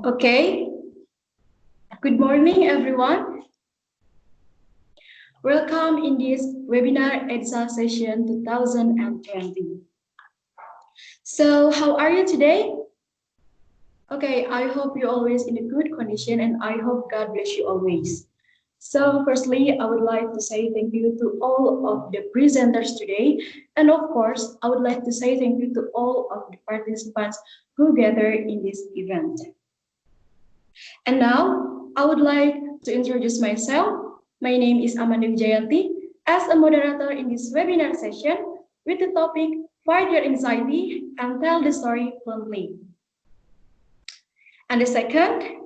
Okay, good morning everyone. Welcome in this webinar EDSA session 2020. So how are you today? Okay, I hope you're always in a good condition and I hope God bless you always. So firstly, I would like to say thank you to all of the presenters today. And of course, I would like to say thank you to all of the participants who gathered in this event. And now, I would like to introduce myself. My name is Amanda Wijayanti as a moderator in this webinar session with the topic Fight Your Anxiety and Tell the Story Fluently. And the second,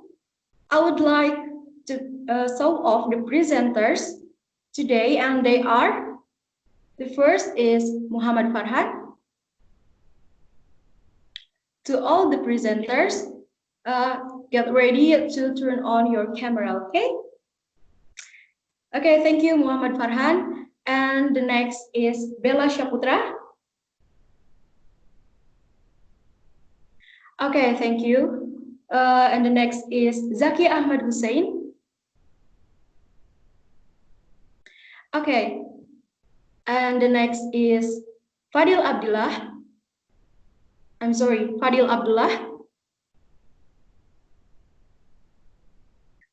I would like to show off the presenters today, and they are, the first is Muhammad Farhan. To all the presenters, get ready to turn on your camera, okay? Okay, thank you, Muhammad Farhan. And the next is Bela Syaputra. Okay, thank you. And the next is Zaky Ahmad Husain. Okay, and the next is Fadhil Abdullah. I'm sorry, Fadhil Abdullah.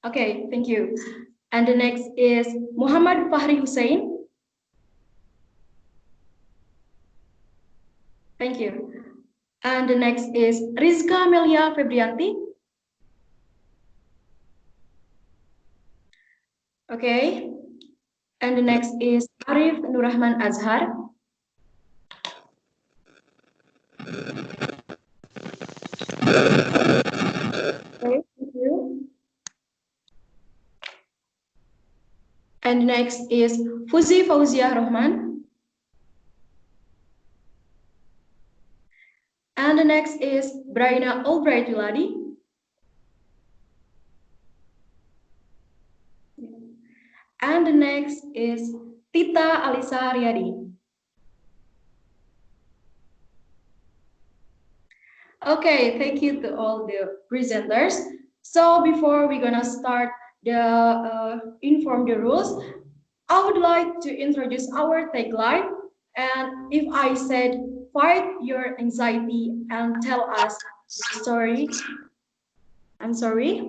Okay, thank you. And the next is Muhammad Fakhry Husain. Thank you. And the next is Rizka Melia Febriyanti. Okay. And the next is Arif Nur Rachman Azhar. Okay, thank you. And next is Fuzi Fauziah Rohman. And the next is Bryna Albright Wiladi. And the next is Tita Alisa Riyadi. Okay, thank you to all the presenters. So before we're gonna start the inform the rules, I would like to introduce our tagline. And if I said, fight your anxiety and tell us the story. I'm sorry.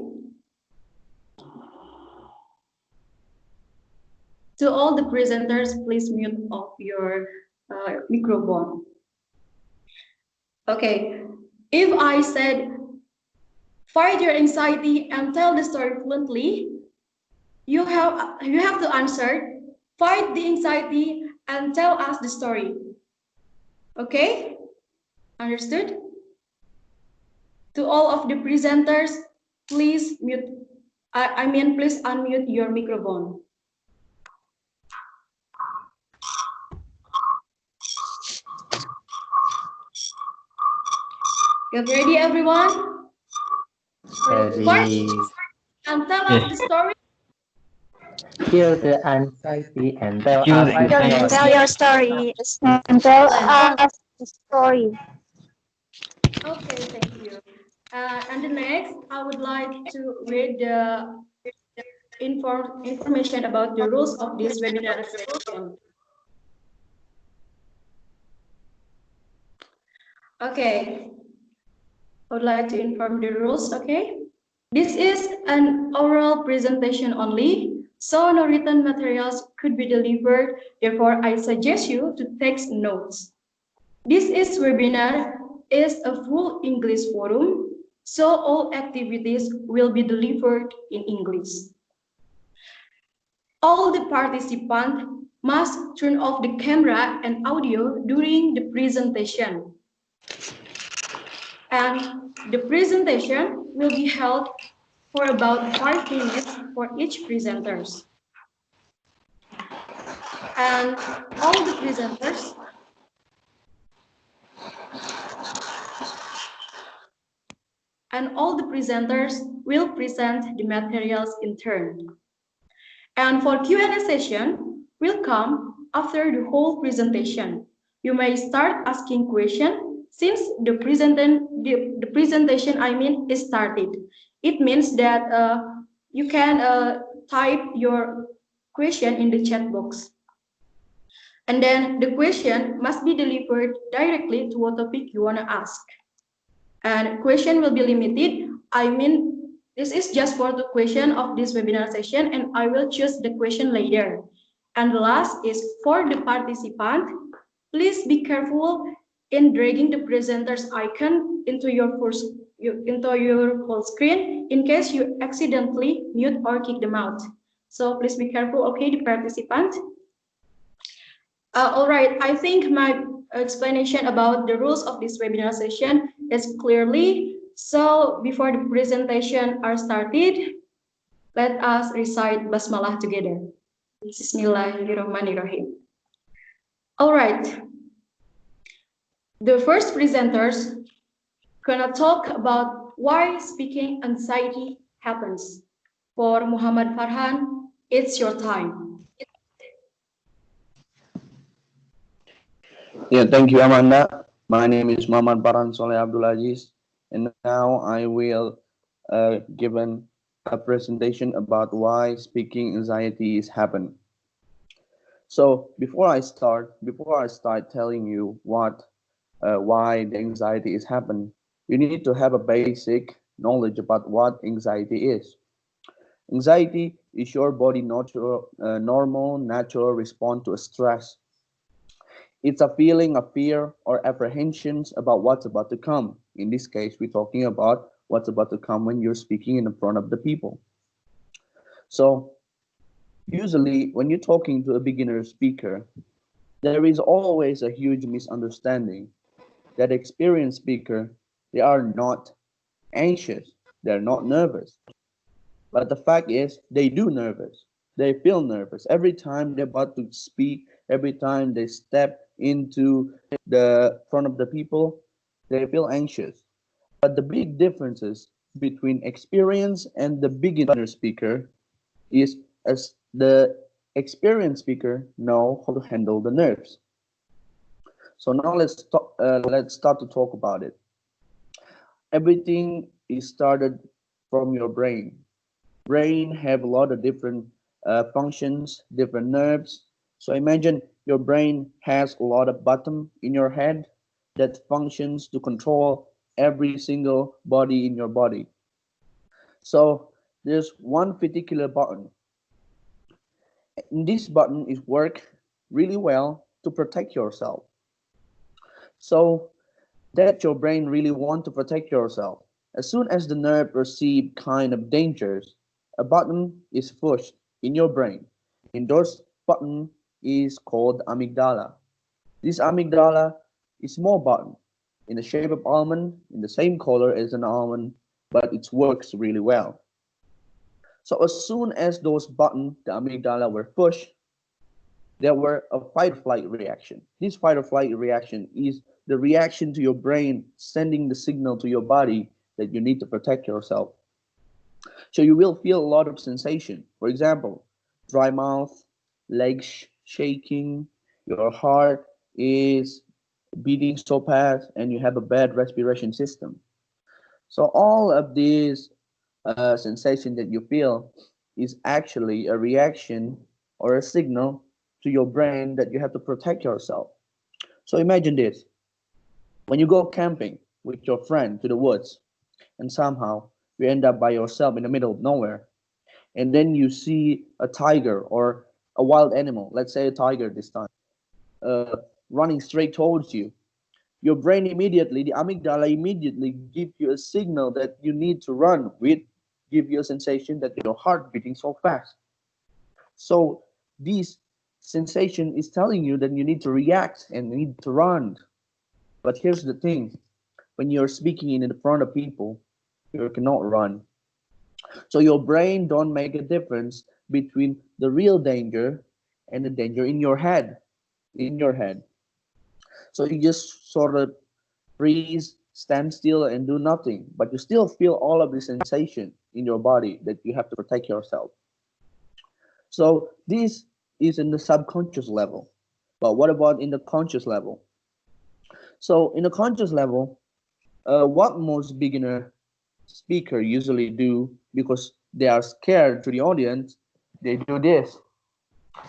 To all the presenters, please mute off your microphone. Okay, if I said, fight your anxiety and tell the story fluently, you have to answer, fight the anxiety and tell us the story. Okay? Understood? To all of the presenters, please please unmute your microphone. Get ready, everyone? Ready. And tell us the story. Feel the anxiety and tell us. Tell your story and tell us the story. Okay, thank you. And the next, I would like to read the information about the rules of this webinar session. Okay, I would like to inform the rules, okay? This is an oral presentation only, so no written materials could be delivered. Therefore, I suggest you to take notes. This webinar is a full English forum, so all activities will be delivered in English. All the participants must turn off the camera and audio during the presentation. And the presentation will be held for about 5 minutes for each presenters. And all the presenters will present the materials in turn. And for Q&A session will come after the whole presentation. You may start asking questions since the presentation is started. It means that you can type your question in the chat box. And then the question must be delivered directly to what topic you want to ask. And question will be limited. I mean, this is just for the question of this webinar session, and I will choose the question later. And the last is for the participant, please be careful in dragging the presenter's icon into your full screen in case you accidentally mute or kick them out. So please be careful, okay, the participant. All right, I think my explanation about the rules of this webinar session is clearly. So before the presentation are started, let us recite Basmalah together. Bismillahirrahmanirrahim. All right, the first presenters gonna talk about why speaking anxiety happens. For Muhammad Farhan, it's your time. Yeah, thank you, Amanda. My name is Muhammad Farhan Soleh A, and now I will give a presentation about why speaking anxiety is happen. So before I start telling you why the anxiety is happen, you need to have a basic knowledge about what anxiety is. Anxiety is your body normal, natural response to a stress. It's a feeling of fear or apprehensions about what's about to come. In this case, we're talking about what's about to come when you're speaking in front of the people. So usually when you're talking to a beginner speaker, there is always a huge misunderstanding that experienced speaker, they are not anxious, they're not nervous. But the fact is, they do nervous. They feel nervous every time they're about to speak, every time they step into the front of the people, they feel anxious. But the big differences between experienced and the beginner speaker is as the experienced speaker know how to handle the nerves. So now let's start to talk about it. Everything is started from your brain. Brain have a lot of different functions, different nerves. So imagine your brain has a lot of button in your head that functions to control every single body in your body. So there's one particular button. And this button is work really well to protect yourself. So that your brain really want to protect yourself. As soon as the nerve perceive kind of dangers, a button is pushed in your brain. And those button is called amygdala. This amygdala is small button in the shape of almond, in the same color as an almond, but it works really well. So as soon as those buttons, the amygdala, were pushed, there were a fight or flight reaction. This fight or flight reaction is the reaction to your brain sending the signal to your body that you need to protect yourself. So you will feel a lot of sensation. For example, dry mouth, legs shaking, your heart is beating so fast, and you have a bad respiration system. So all of these sensation that you feel is actually a reaction or a signal to your brain that you have to protect yourself. So imagine this. When you go camping with your friend to the woods, and somehow you end up by yourself in the middle of nowhere, and then you see a tiger or a wild animal, let's say a tiger this time, running straight towards you, your brain immediately, the amygdala immediately gives you a signal that you need to run with, give you a sensation that your heart beating so fast. So this sensation is telling you that you need to react and need to run. But here's the thing, when you're speaking in the front of people, you cannot run. So your brain don't make a difference between the real danger and the danger in your head. So you just sort of freeze, stand still, and do nothing, but you still feel all of the sensation in your body that you have to protect yourself. So this is in the subconscious level. But what about in the conscious level? So in the conscious level, what most beginner speaker usually do because they are scared to the audience, they do this,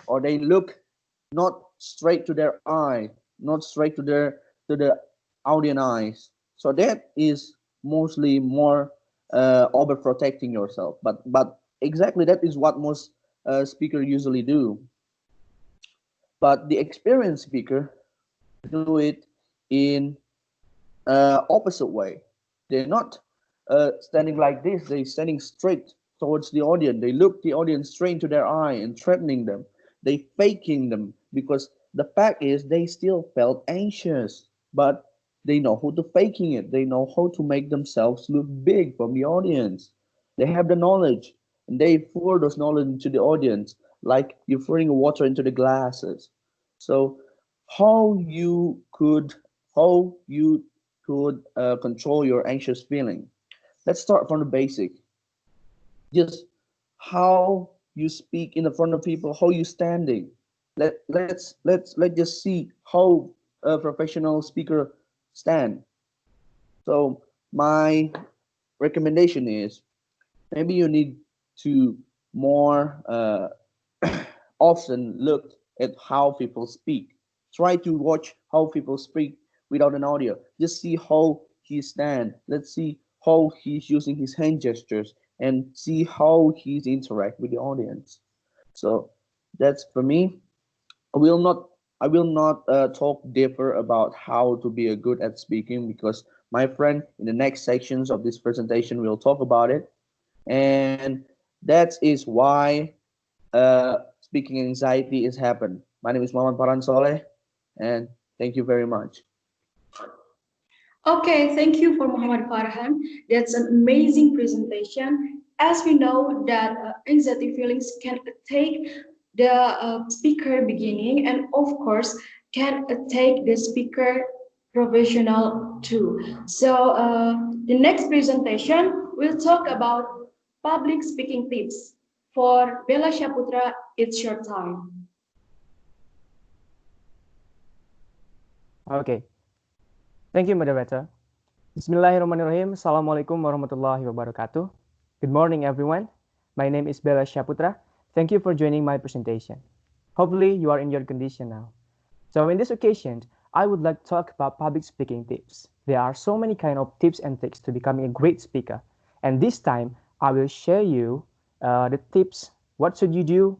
or they look not straight to their eye, not straight to the audience eyes. So that is mostly more overprotecting yourself. But exactly that is what most speaker usually do. But the experienced speaker do it in opposite way. They're not standing like this. They're standing straight towards the audience. They look the audience straight into their eye and threatening them. They faking them because the fact is they still felt anxious, but they know how to faking it. They know how to make themselves look big from the audience. They have the knowledge and they pour those knowledge into the audience like you're pouring water into the glasses. So how you could how you could control your anxious feeling. Let's start from the basic. Just how you speak in the front of people, how you standing. Let's just see how a professional speaker stand. So my recommendation is maybe you need to more often look at how people speak. Try to watch how people speak without an audio. Just see how he stand. Let's see how he's using his hand gestures and see how he's interact with the audience. So that's for me. I will not talk deeper about how to be a good at speaking because my friend in the next sections of this presentation will talk about it. And that is why speaking anxiety is happen. My name is Muhammad Farhan Soleh, and thank you very much. Okay, thank you for Muhammad Farhan. That's an amazing presentation. As we know that anxiety feelings can take the speaker beginning and of course can take the speaker professional too. So the next presentation will talk about public speaking tips. For Bela Syaputra, it's your time. Okay, thank you, Moderator. Bismillahirrahmanirrahim. Assalamualaikum warahmatullahi wabarakatuh. Good morning, everyone. My name is Bela Syaputra. Thank you for joining my presentation. Hopefully, you are in your condition now. So, in this occasion, I would like to talk about public speaking tips. There are so many kind of tips and tricks to becoming a great speaker. And this time, I will share you the tips. What should you do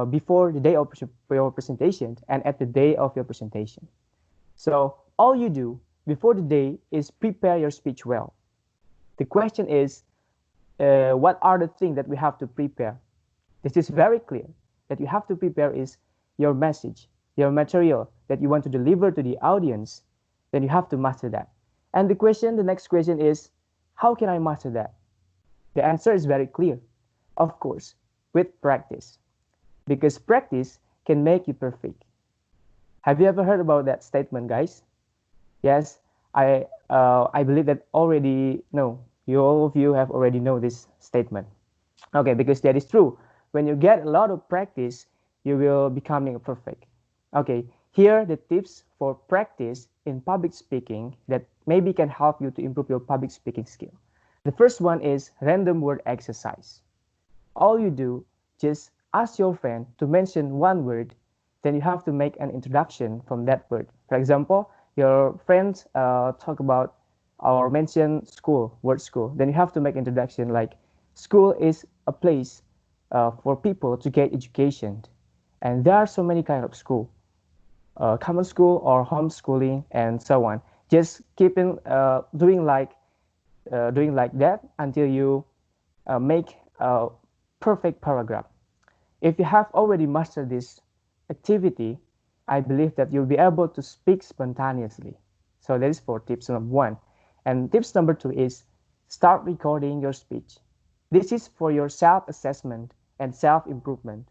before the day of your presentation and at the day of your presentation? So all you do before the day is prepare your speech well. The question is, what are the things that we have to prepare? This is very clear that you have to prepare is your message, your material that you want to deliver to the audience. Then you have to master that. And the next question is, how can I master that? The answer is very clear. Of course, with practice. Because practice can make you perfect. Have you ever heard about that statement, guys? Yes, I believe that already all of you have already know this statement. Okay, because that is true. When you get a lot of practice, you will becoming perfect. Okay, here are the tips for practice in public speaking that maybe can help you to improve your public speaking skill. The first one is random word exercise. All you do, just ask your friend to mention one word, then you have to make an introduction from that word. For example, your friends talk about or mention school, word school. Then you have to make introduction like school is a place for people to get education. And there are so many kind of school, common school or homeschooling and so on. Just keeping doing like that until you make a perfect paragraph. If you have already mastered this activity, I believe that you'll be able to speak spontaneously. So that is for tips number one. And tips number two is start recording your speech. This is for your self-assessment and self-improvement.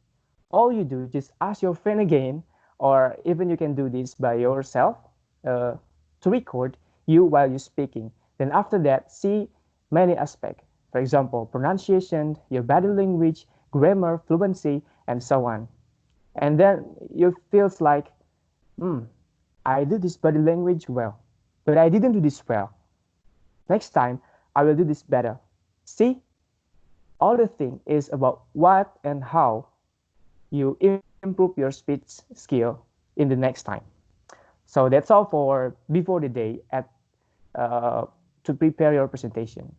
All you do, just ask your friend again, or even you can do this by yourself to record you while you're speaking. Then after that, see many aspects. For example, pronunciation, your body language, grammar, fluency, and so on. And then you feels like, I did this body language well, but I didn't do this well. Next time, I will do this better. See, all the thing is about what and how you improve your speech skill in the next time. So that's all for before the day to prepare your presentation.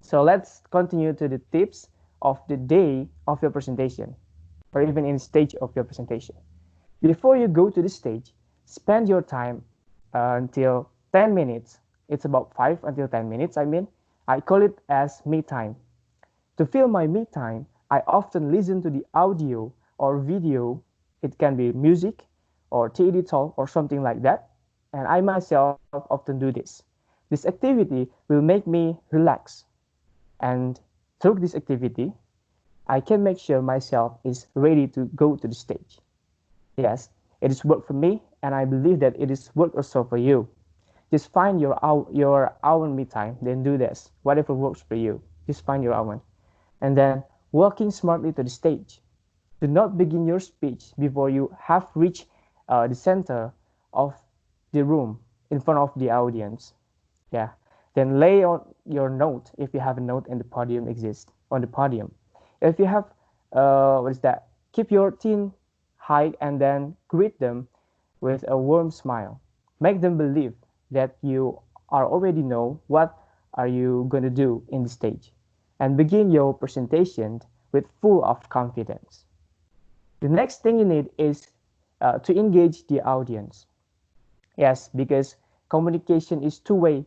So let's continue to the tips of the day of your presentation, or even in the stage of your presentation. Before you go to the stage, spend your time until 10 minutes. It's about 5 until 10 minutes. I call it as me time. To fill my me time, I often listen to the audio or video. It can be music or TED talk or something like that. And I myself often do this. This activity will make me relax. And through this activity, I can make sure myself is ready to go to the stage. Yes, it is work for me, and I believe that it is work also for you. Just find your own me time, then do this. Whatever works for you, just find your own. And then walking smartly to the stage. Do not begin your speech before you have reached the center of the room in front of the audience. Yeah. Then lay on your note if you have a note and the podium exists on the podium. If you have, keep your chin high and then greet them with a warm smile. Make them believe that you are already know what are you going to do in the stage. And begin your presentation with full of confidence. The next thing you need is to engage the audience. Yes, because communication is two-way.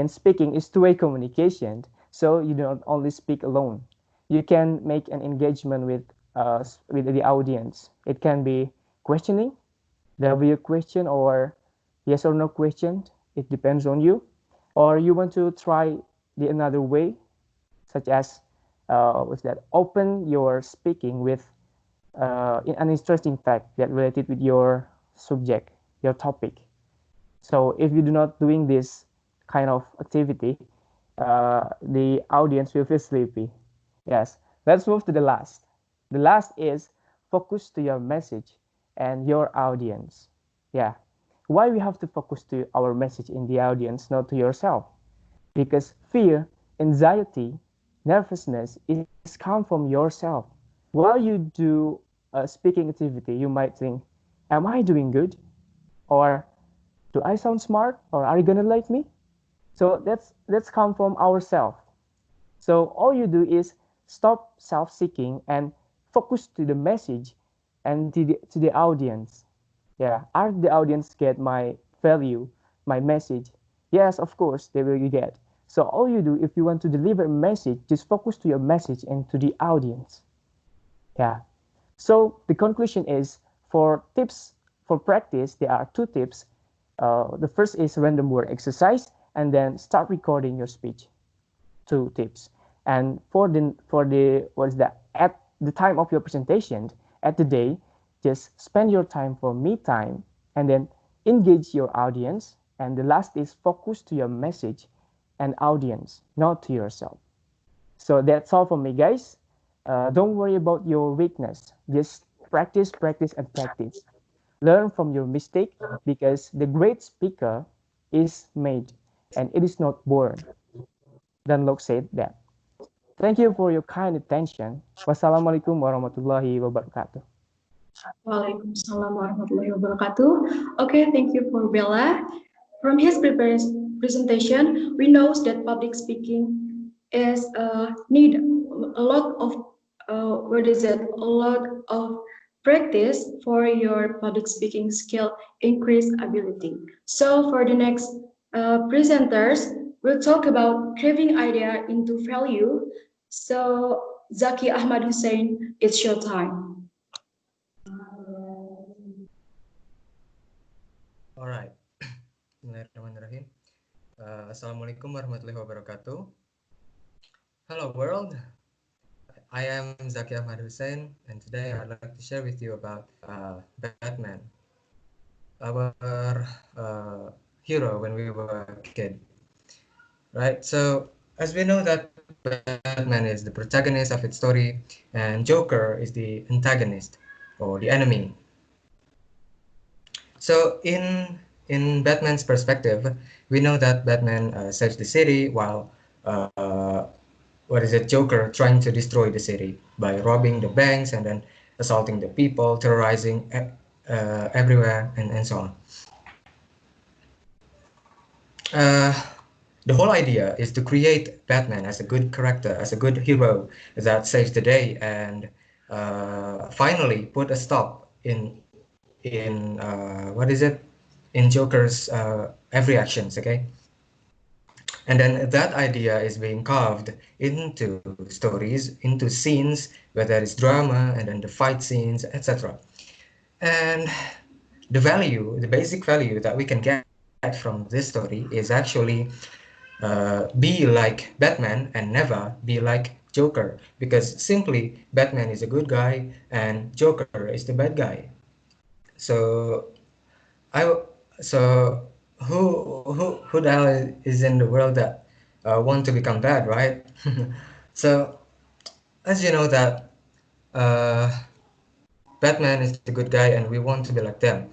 Speaking is two-way communication. So you don't only speak alone. You can make an engagement with the audience. It can be questioning. There will be a question or yes or no question. It depends on you. Or you want to try the another way, such as open your speaking with an interesting fact that related with your subject, your topic. So if you do not doing this kind of activity, the audience will feel sleepy. Yes, let's move to the last. The last is focus to your message and your audience. Yeah, why we have to focus to our message in the audience, not to yourself? Because fear, anxiety, nervousness is come from yourself. While you do a speaking activity, you might think, am I doing good? Or do I sound smart? Or are you gonna like me? So that's come from ourselves. So all you do is stop self-seeking and focus to the message and to the audience. Yeah, are the audience get my value, my message? Yes, of course they will get. So all you do, if you want to deliver a message, just focus to your message and to the audience. Yeah. So the conclusion is for tips for practice, there are two tips. The first is random word exercise, and then start recording your speech. Two tips. And for the at the time of your presentation at the day, just spend your time for me time, and then engage your audience. And the last is focus to your message and audience, not to yourself. So that's all for me, guys. Don't worry about your weakness. Just practice, practice, and practice. Learn from your mistake because the great speaker is made and it is not born. Dan Lok said that. Thank you for your kind attention. Wassalamualaikum warahmatullahi wabarakatuh. Waalaikumsalam warahmatullahi wabarakatuh. Okay, thank you for Bella. From his presentation, we know that public speaking is need a lot of a lot of practice for your public speaking skill increase ability. So for the next presenters, we'll talk about carving idea into value. So Zaky Ahmad Husain, it's your time. All right. Bismillahirrahmanirrahim. Assalamualaikum warahmatullahi wabarakatuh. Hello world. I am Zaky Ahmad Husain, and today I'd like to share with you about Batman, our hero when we were a kid. Right. So as we know that Batman is the protagonist of its story, and Joker is the antagonist or the enemy. So in Batman's perspective, we know that Batman saves the city while Joker trying to destroy the city by robbing the banks and then assaulting the people, terrorizing everywhere, and so on. The whole idea is to create Batman as a good character, as a good hero that saves the day and finally put a stop in Joker's every actions. Okay, and then that idea is being carved into stories, into scenes where there is drama and then the fight scenes, etc. And the basic value that we can get from this story is actually be like Batman and never be like Joker, because simply Batman is a good guy and Joker is the bad guy. So I so who the hell is in the world that want to become bad, right? So as you know that uh, Batman is the good guy and we want to be like them.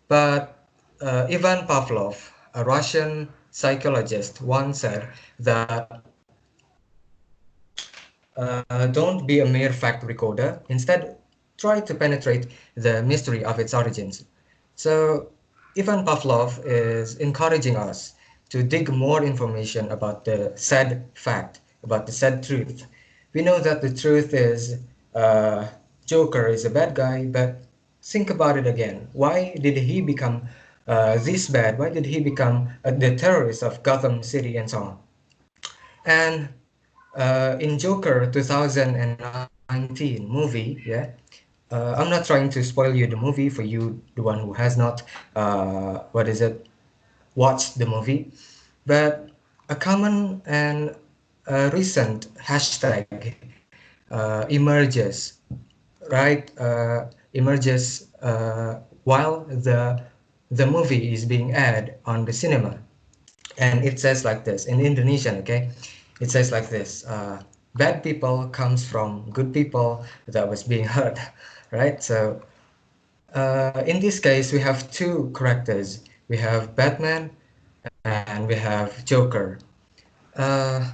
But Ivan Pavlov, a Russian psychologist, once said that don't be a mere fact recorder. Instead, try to penetrate the mystery of its origins. So, Ivan Pavlov is encouraging us to dig more information about the sad fact, about the sad truth. We know that the truth is uh, Joker is a bad guy, but think about it again. Why did he become this bad? Why did he become the terrorist of Gotham City and so on? And in Joker 2019 movie, yeah, I'm not trying to spoil you the movie for you, the one who has not, watched the movie, but a common and recent hashtag emerges, right? Emerges while the movie is being aired on the cinema, and it says like this in Indonesian. Okay, it says like this: bad people comes from good people that was being hurt, right? So in this case we have two characters. We have Batman and we have Joker. uh,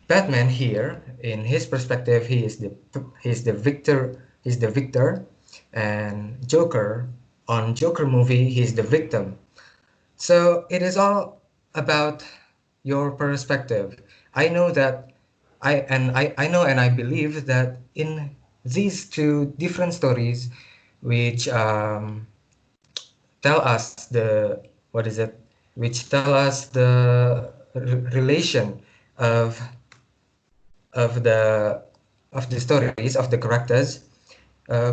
Batman here, in his perspective, he's the victor, and Joker, on Joker movie, he's the victim. So it is all about your perspective. I know that I know and I believe that in these two different stories, which tell us the what is it, which tell us the relation of of the of the stories of the characters,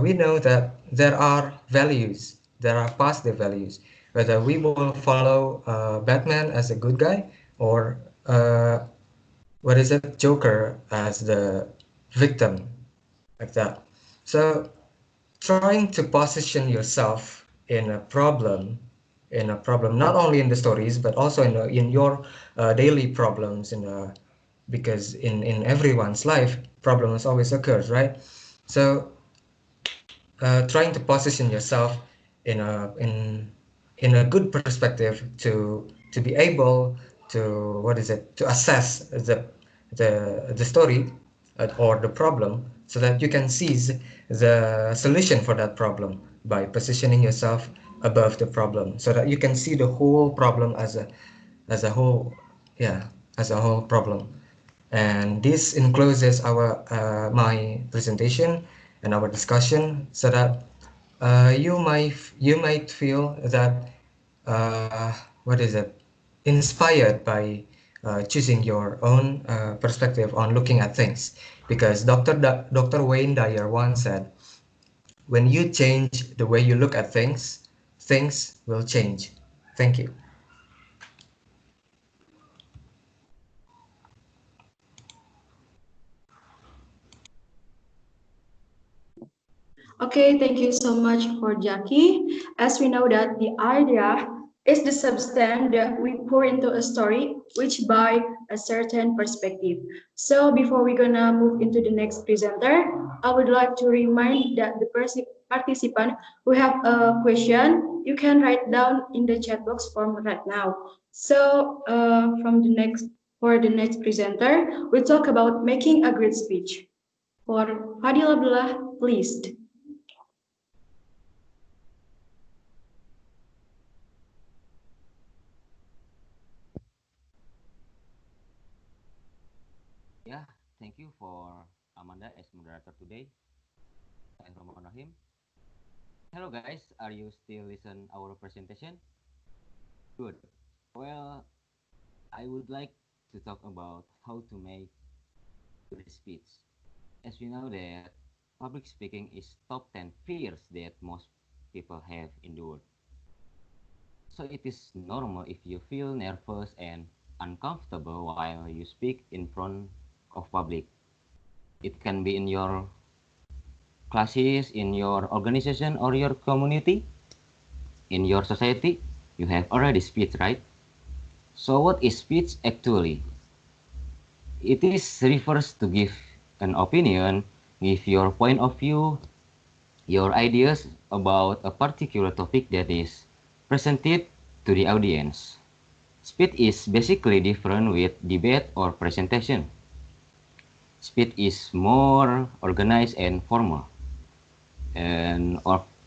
we know that there are values, there are positive values, whether we will follow Batman as a good guy or Joker as the victim, like that. So trying to position yourself in a problem, not only in the stories but also in your daily problems, because in everyone's life problems always occurs, right? So trying to position yourself in a good perspective to be able to to assess the story or the problem, so that you can seize the solution for that problem by positioning yourself above the problem, so that you can see the whole problem as a whole, yeah, as a whole problem. And this encloses our my presentation and our discussion, so that you might feel that uh, inspired by choosing your own perspective on looking at things, because Dr. Wayne Dyer once said, when you change the way you look at things, things will change. Thank you. Okay, thank you so much for Jackie. As we know that the idea is the substance that we pour into a story, which by a certain perspective. So before we're gonna move into the next presenter, I would like to remind that the participant who have a question, you can write down in the chat box form right now. So from the next For the next presenter, we'll talk about making a great speech. For Fadhil Abdullah, please. Yeah, thank you for Amanda as moderator today. Bismillahirrahmanirrahim. Hello guys, are you still listen our presentation? Good. Well, I would like to talk about how to make good speech. As we know that public speaking is top 10 fears that most people have in the world. So it is normal if you feel nervous and uncomfortable while you speak in front of public. It can be in your classes, in your organization or your community, in your society. You have already speech, right? So what is speech actually? It is refers to give an opinion, give your point of view, your ideas about a particular topic that is presented to the audience. Speech is basically different with debate or presentation. Speech is more organized and formal. And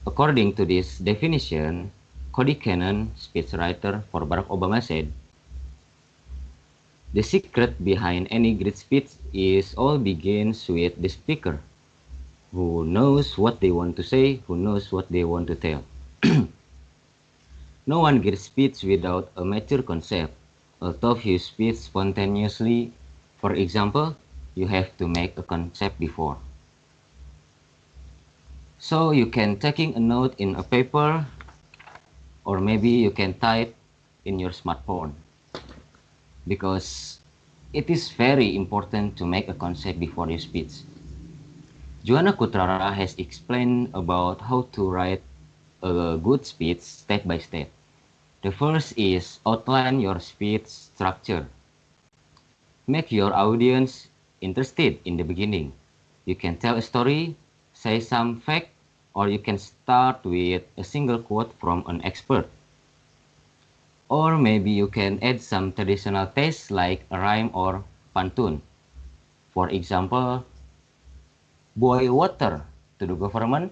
according to this definition, Cody Cannon, speechwriter for Barack Obama, said, "The secret behind any great speech is all begins with the speaker, who knows what they want to say, who knows what they want to tell." No one gives speech without a mature concept. Although you speak spontaneously, for example, you have to make a concept before. So you can taking a note in a paper, or maybe you can type in your smartphone, because it is very important to make a concept before your speech. Joanna Kutrara has explained about how to write a good speech step by step. The first is outline your speech structure. Make your audience interested in the beginning. You can tell a story, say some fact, or you can start with a single quote from an expert. Or maybe you can add some traditional taste like a rhyme or pantun. For example, boil water to the government,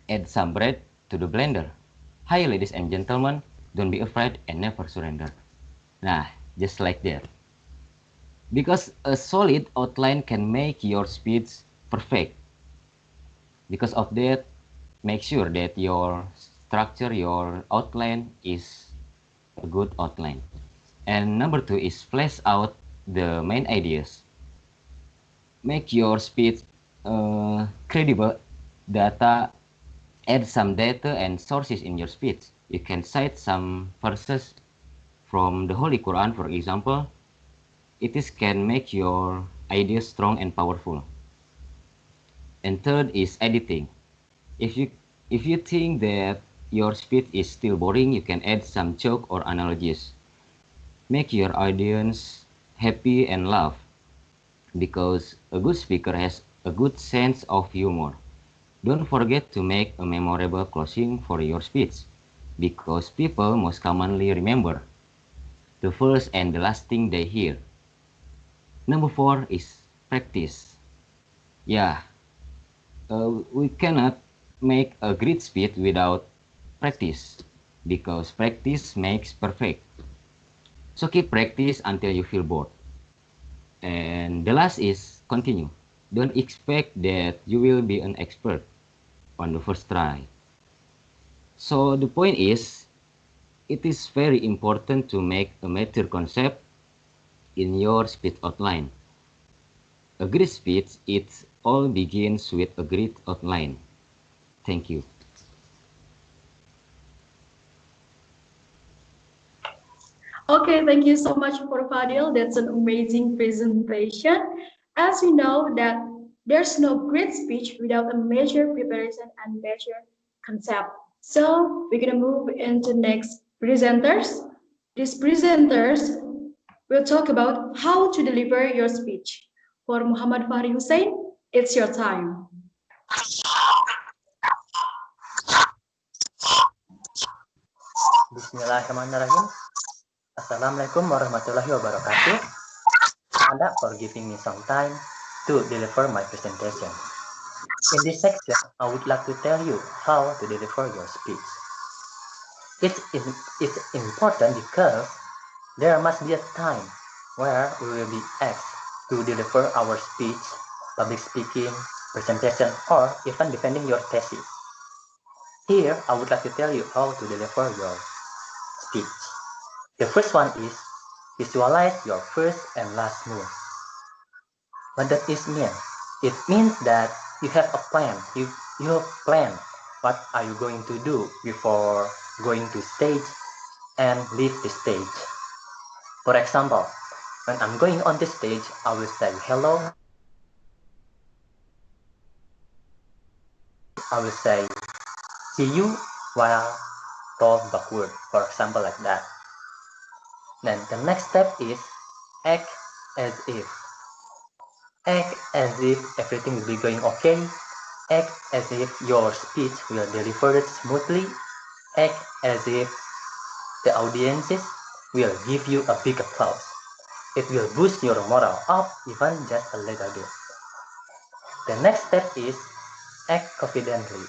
add some bread to the blender. Hi ladies and gentlemen, don't be afraid and never surrender. Nah, just like that. Because a solid outline can make your speech perfect. Because of that, make sure that your structure, your outline is a good outline. And number two is flesh out the main ideas. Make your speech credible data, add some data and sources in your speech. You can cite some verses from the Holy Quran, for example. It is can make your ideas strong and powerful. And third is editing. If you think that your speech is still boring, you can add some joke or analogies. Make your audience happy and laugh, because a good speaker has a good sense of humor. Don't forget to make a memorable closing for your speech, because people most commonly remember the first and the last thing they hear. Number four is practice. Yeah, we cannot make a great speech without practice, because practice makes perfect. So keep practice until you feel bored. And the last is continue. Don't expect that you will be an expert on the first try. So the point is, it is very important to make a mature concept in your speech outline. A great speech, it all begins with a great outline. Thank you. Okay, thank you so much for Fadil. That's an amazing presentation. As we know that there's no great speech without a major preparation and major concept. So we're gonna move into next presenters. These presenters will talk about how to deliver your speech. For Muhammad Fakhry Husain, it's your time. Bismillahirrahmanirrahim. Assalamualaikum warahmatullahi wabarakatuh. Anda for giving me some time to deliver my presentation. In this section, I would like to tell you how to deliver your speech. It's important because there must be a time where we will be asked to deliver our speech, public speaking, presentation, or even defending your thesis. Here, I would like to tell you how to deliver your speech. The first one is visualize your first and last move. What does this mean? It means that you have a plan. You plan what are you going to do before going to stage and leave the stage. For example, when I'm going on the stage, I will say hello. I will say see you while roll backward, for example, like that. Then the next step is act as if. Act as if everything will be going okay. Act as if your speech will deliver it smoothly. Act as if the audiences will give you a big applause. It will boost your morale up even just a little bit. The next step is act confidently.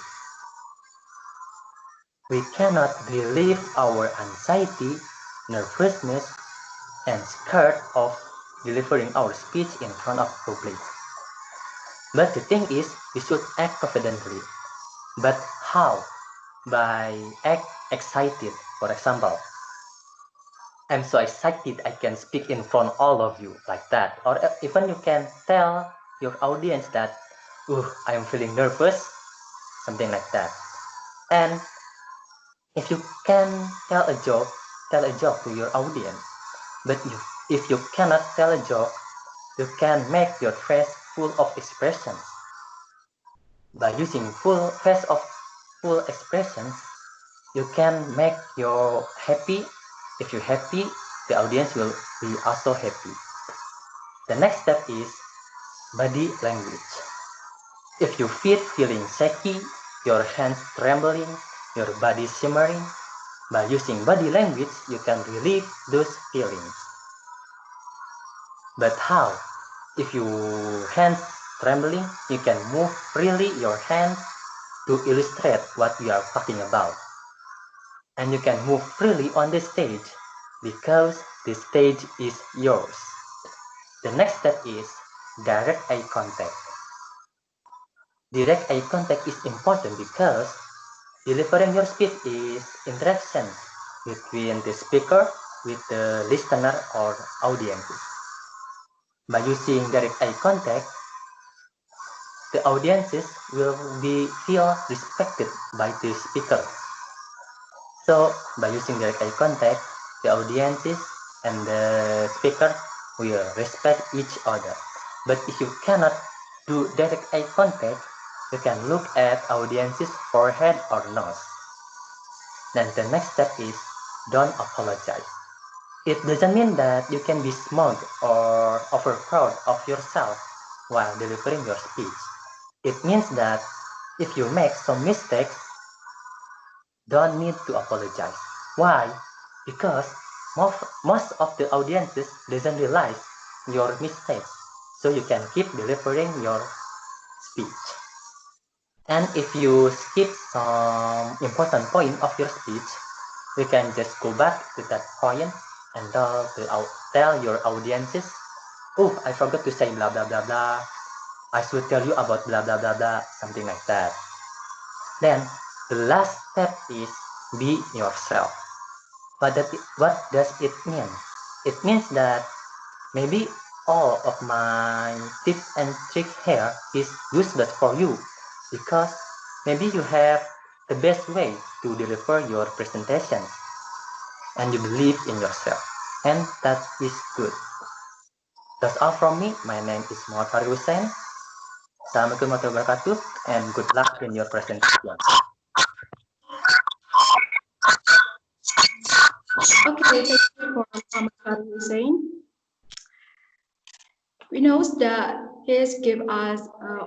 We cannot relieve our anxiety, nervousness, and scared of delivering our speech in front of public. But the thing is, we should act confidently. But how? By act excited. For example, I'm so excited I can speak in front of all of you, like that. Or even you can tell your audience that, I'm feeling nervous, something like that. And if you can tell a joke to your audience. But if you cannot tell a joke, you can make your face full of expressions. By using full expressions, you can make you happy. If you're happy, the audience will be also happy. The next step is body language. If you feeling shaky, your hands trembling, your body shimmering, by using body language, you can relieve those feelings. But how? If your hands trembling, you can move freely your hands to illustrate what you are talking about. And you can move freely on the stage because the stage is yours. The next step is direct eye contact. Direct eye contact is important because delivering your speech is interaction between the speaker with the listener or audience. By using direct eye contact, the audiences will feel respected by the speaker. So by using direct eye contact, the audiences and the speaker will respect each other. But if you cannot do direct eye contact, you can look at audience's forehead or nose. Then the next step is don't apologize. It doesn't mean that you can be smug or over proud of yourself while delivering your speech. It means that if you make some mistakes, don't need to apologize. Why? Because most of the audiences doesn't realize your mistakes, so you can keep delivering your speech. And if you skip some important point of your speech, you can just go back to that point and tell your audiences, I forgot to say blah blah blah blah. I should tell you about blah blah blah blah, something like that. Then the last step is be yourself. What does it mean? It means that maybe all of my tips and tricks here is useless for you because maybe you have the best way to deliver your presentation and you believe in yourself, and that is good. That's all from me. My name is Fakhry Husain. Assalamualaikum warahmatullahi wabarakatuh, and good luck in your presentation. Okay, thank you for Farhan Hussein. We know that he has given us a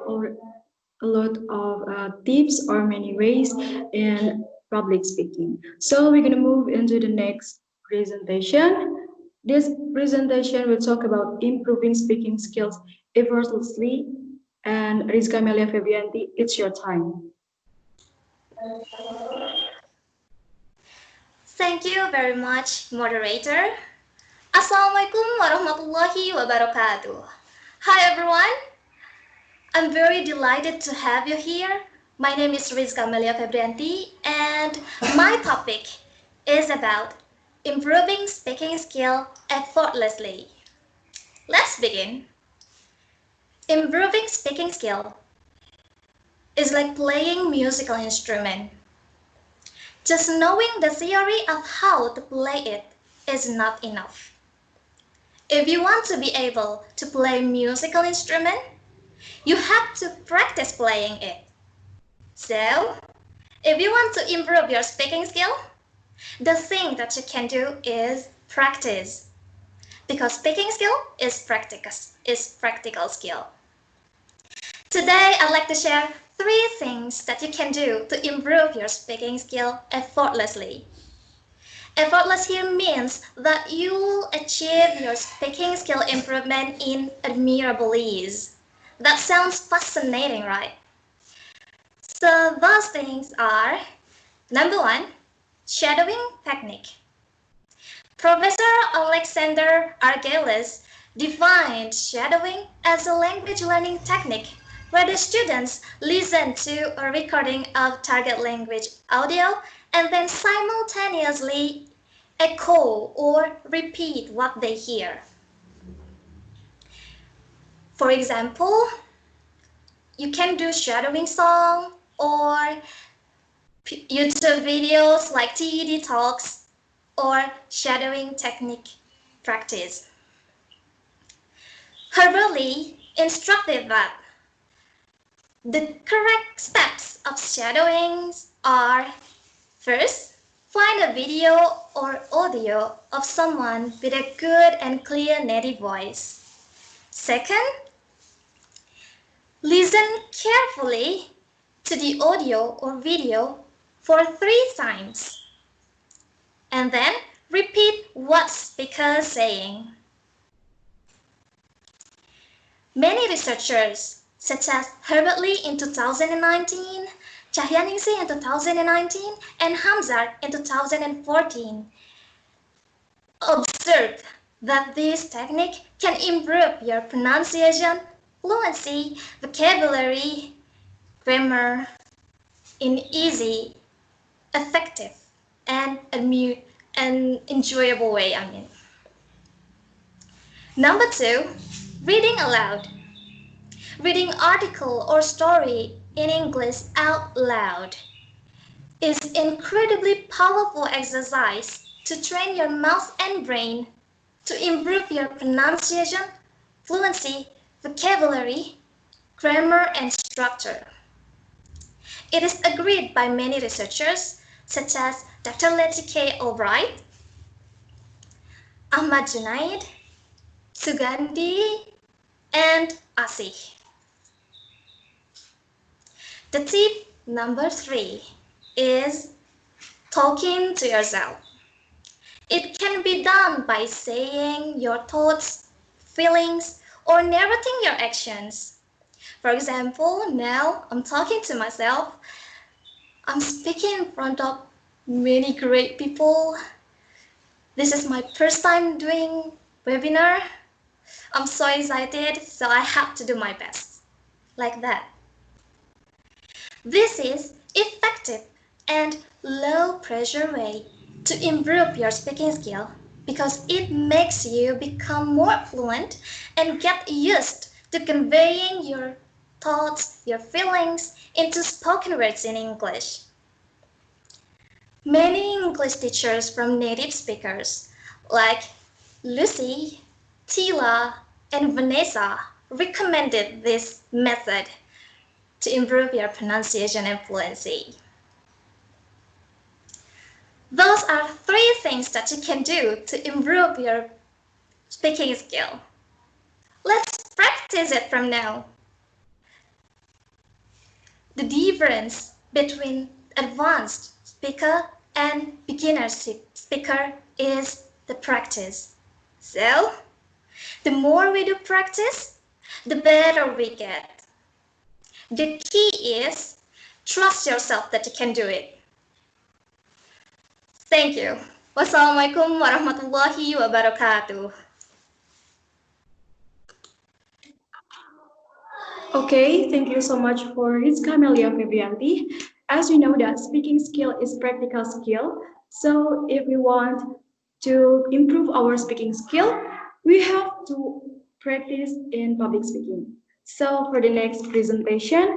lot of tips or many ways in public speaking. So we're going to move into the next presentation. This presentation will talk about improving speaking skills effortlessly. And Rizka Melia Febriyanti, it's your time. Thank you very much, moderator. Assalamualaikum warahmatullahi wabarakatuh. Hi everyone. I'm very delighted to have you here. My name is Rizka Melia Febriyanti and my topic is about improving speaking skill effortlessly. Let's begin. Improving speaking skill is like playing musical instrument. Just knowing the theory of how to play it is not enough. If you want to be able to play musical instrument, you have to practice playing it. So, if you want to improve your speaking skill, the thing that you can do is practice. Because speaking skill is practical skill. Today, I'd like to share 3 things that you can do to improve your speaking skill effortlessly. Effortless here means that you will achieve your speaking skill improvement in admirable ease. That sounds fascinating, right? So those things are, number 1, shadowing technique. Professor Alexander Argelis defined shadowing as a language learning technique where the students listen to a recording of target language audio and then simultaneously echo or repeat what they hear. For example, you can do shadowing song or YouTube videos like TED Talks or shadowing technique practice. Herberly instructed that the correct steps of shadowing are: first, find a video or audio of someone with a good and clear native voice. Second, listen carefully to the audio or video for 3 times. And then repeat what speaker is saying. Many researchers, such as Herbert Lee in 2019, Cahyaningsih in 2019, and Hamzat in 2014, observed that this technique can improve your pronunciation, fluency, vocabulary, grammar in easy, effective, and enjoyable way. Number 2, reading aloud. Reading article or story in English out loud is incredibly powerful exercise to train your mouth and brain to improve your pronunciation, fluency, vocabulary, grammar, and structure. It is agreed by many researchers, such as Dr. Letty K. Albright, Ahmad Junaid, Sugandhi, and Asih. The tip number 3 is talking to yourself. It can be done by saying your thoughts, feelings, or narrating your actions. For example, now I'm talking to myself. I'm speaking in front of many great people. This is my first time doing webinar. I'm so excited, so I have to do my best. Like that. This is effective and low pressure way to improve your speaking skill because it makes you become more fluent and get used to conveying your thoughts, your feelings into spoken words in English. Many English teachers from native speakers like Lucy, Tila, and Vanessa recommended this method to improve your pronunciation and fluency. Those are 3 things that you can do to improve your speaking skill. Let's practice it from now. The difference between advanced speaker and beginner speaker is the practice. So, the more we do practice, the better we get. The key is trust yourself that you can do it. Thank you. Wassalamualaikum warahmatullahi wabarakatuh. Okay, thank you so much for Rizka Melia Febriyanti. As we know that speaking skill is practical skill, so if we want to improve our speaking skill, we have to practice in public speaking. So for the next presentation,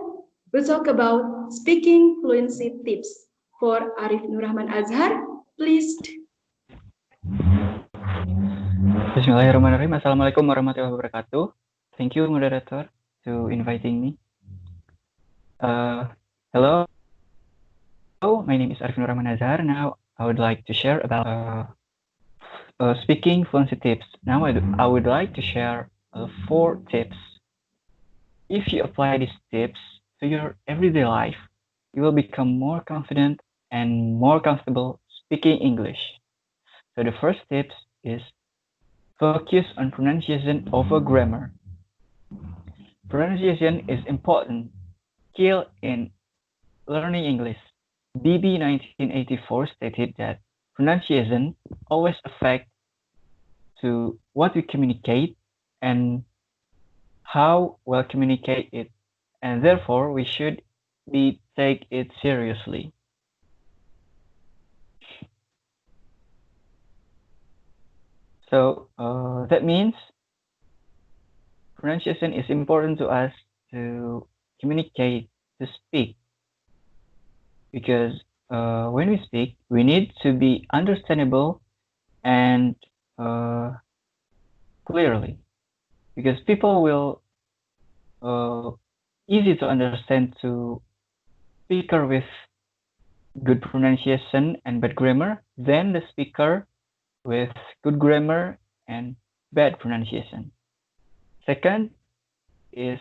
we'll talk about speaking fluency tips for Arif Nur Rachman Azhar. Please. Bismillahirrahmanirrahim. Assalamualaikum warahmatullahi wabarakatuh. Thank you, moderator, to inviting me. Hello, my name is Arif Nur Rachman Azhar. Now, I would like to share about speaking fluency tips. Now, I would like to share 4 tips. If you apply these tips to your everyday life, you will become more confident and more comfortable speaking English. So the first tip is focus on pronunciation over grammar. Pronunciation is important skill in learning English. BB 1984 stated that pronunciation always affects to what we communicate and how well communicate it, and therefore we should take it seriously. So that means pronunciation is important to us to communicate, to speak, because when we speak, we need to be understandable and clearly, because people will easy to understand to speaker with good pronunciation and bad grammar than the speaker with good grammar and bad pronunciation. Second is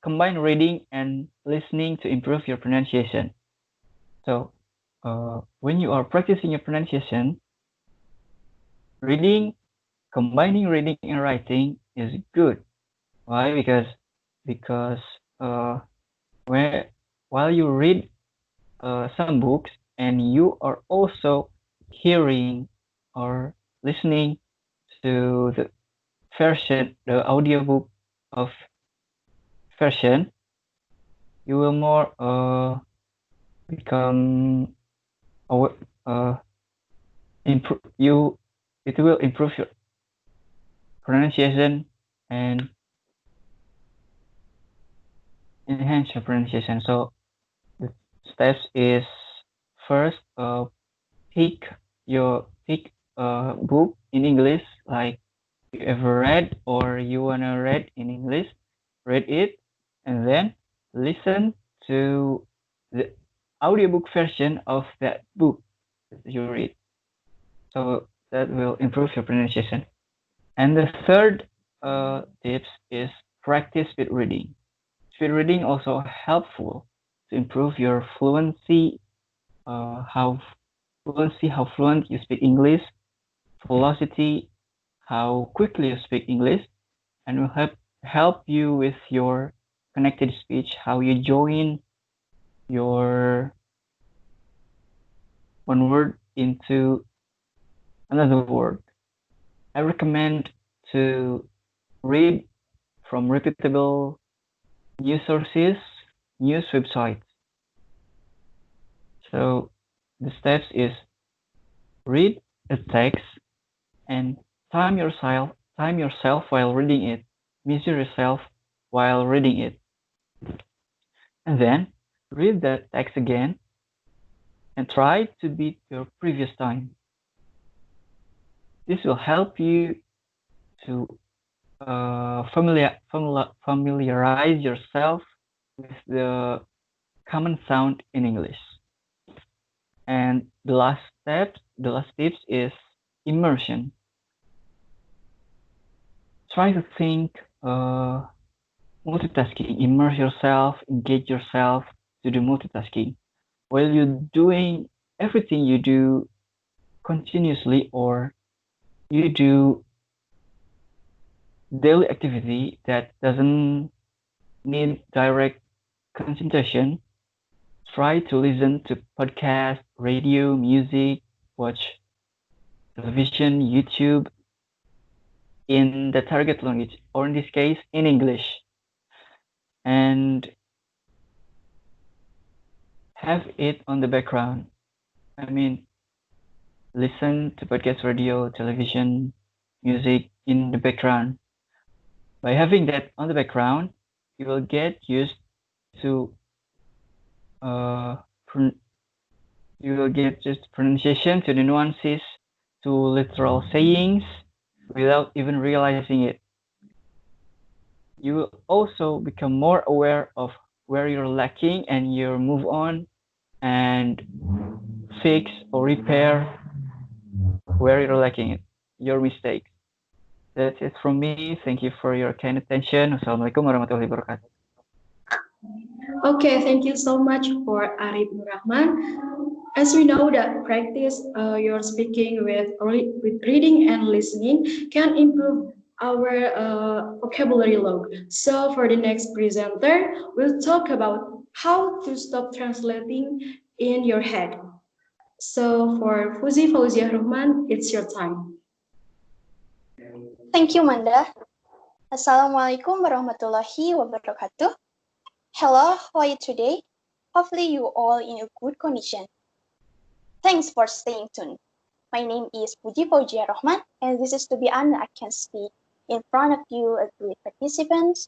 combine reading and listening to improve your pronunciation. So when you are practicing your pronunciation, combining reading and writing is good. Why? Because while you read some books and you are also hearing or listening to the audiobook of version, you will more become it will improve your pronunciation and enhance your pronunciation. So the steps is first pick a book in English, like you ever read or you wanna read in English, read it, and then listen to the audiobook version of that book that you read. So that will improve your pronunciation. And the third tips is practice speed reading. Speed reading also helpful to improve your fluency, how fluent you speak English, velocity, how quickly you speak English, and will help you with your connected speech, how you join your one word into another word. I recommend to read from reputable news sources, news websites. So the steps is read a text and time yourself while reading it. Measure yourself while reading it. And then read that text again and try to beat your previous time. This will help you to familiarize yourself with the common sound in English. And the last tips is immersion. Try to think multitasking, immerse yourself, engage yourself to do multitasking. While you're doing everything you do continuously or you do daily activity that doesn't need direct concentration, try to listen to podcast, radio, music, watch television, YouTube in the target language, or in this case, in English, and have it on the background. I mean, listen to podcast, radio, television, music in the background. By having that on the background, you will get used to you will get just pronunciation, to the nuances, to literal sayings without even realizing it. You will also become more aware of where you're lacking, and you'll move on and fix or repair where you're lacking it, your mistakes. That's it from me. Thank you for your kind attention. Wassalamualaikum warahmatullahi wabarakatuh. Okay, thank you so much for Arif Nur Rachman. As we know that practice your speaking with reading and listening can improve our vocabulary log. So for the next presenter, we'll talk about how to stop translating in your head. So for Fuzi Fauziah Rohman, it's your time. Thank you, Manda. Assalamualaikum warahmatullahi wabarakatuh. Hello, how are you today? Hopefully you all in a good condition. Thanks for staying tuned. My name is Fuzi Fauziah Rohman, and this is to be honored I can speak in front of you as great participants.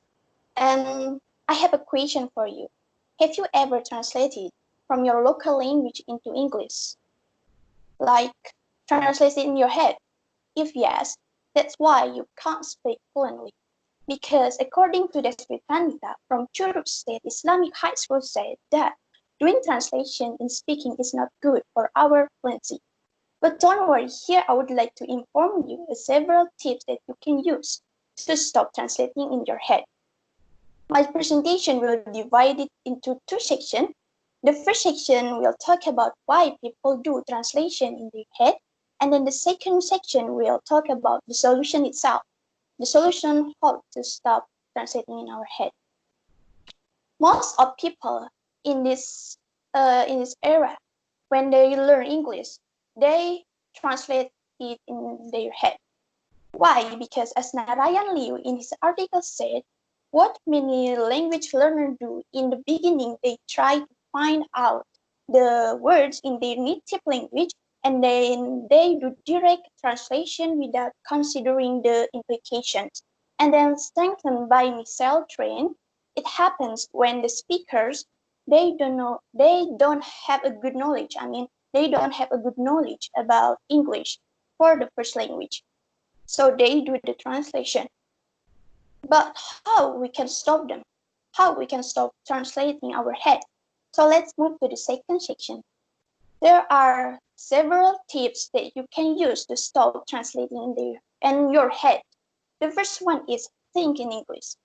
And I have a question for you. Have you ever translated from your local language into English? Like, translated in your head? If yes, that's why you can't speak fluently. Because according to Desmond Pandita from Churuk State Islamic High School said that doing translation in speaking is not good for our fluency. But don't worry, here I would like to inform you of several tips that you can use to stop translating in your head. My presentation will be divided into two sections. The first section will talk about why people do translation in their head, and then the second section will talk about the solution itself. The solution how to stop translating in our head. Most of people in this era, when they learn English, they translate it in their head. Why? Because as Narayan Liu in his article said, what many language learners do in the beginning, they try to find out the words in their native language, and then they do direct translation without considering the implications. And then strengthened by Michel Train, it happens when the speakers, they don't have a good knowledge. They don't have a good knowledge about English for the first language. So they do the translation. But how we can stop them? How we can stop translating our head? So let's move to the second section. There are several tips that you can use to stop translating in your head. The first one is think in English.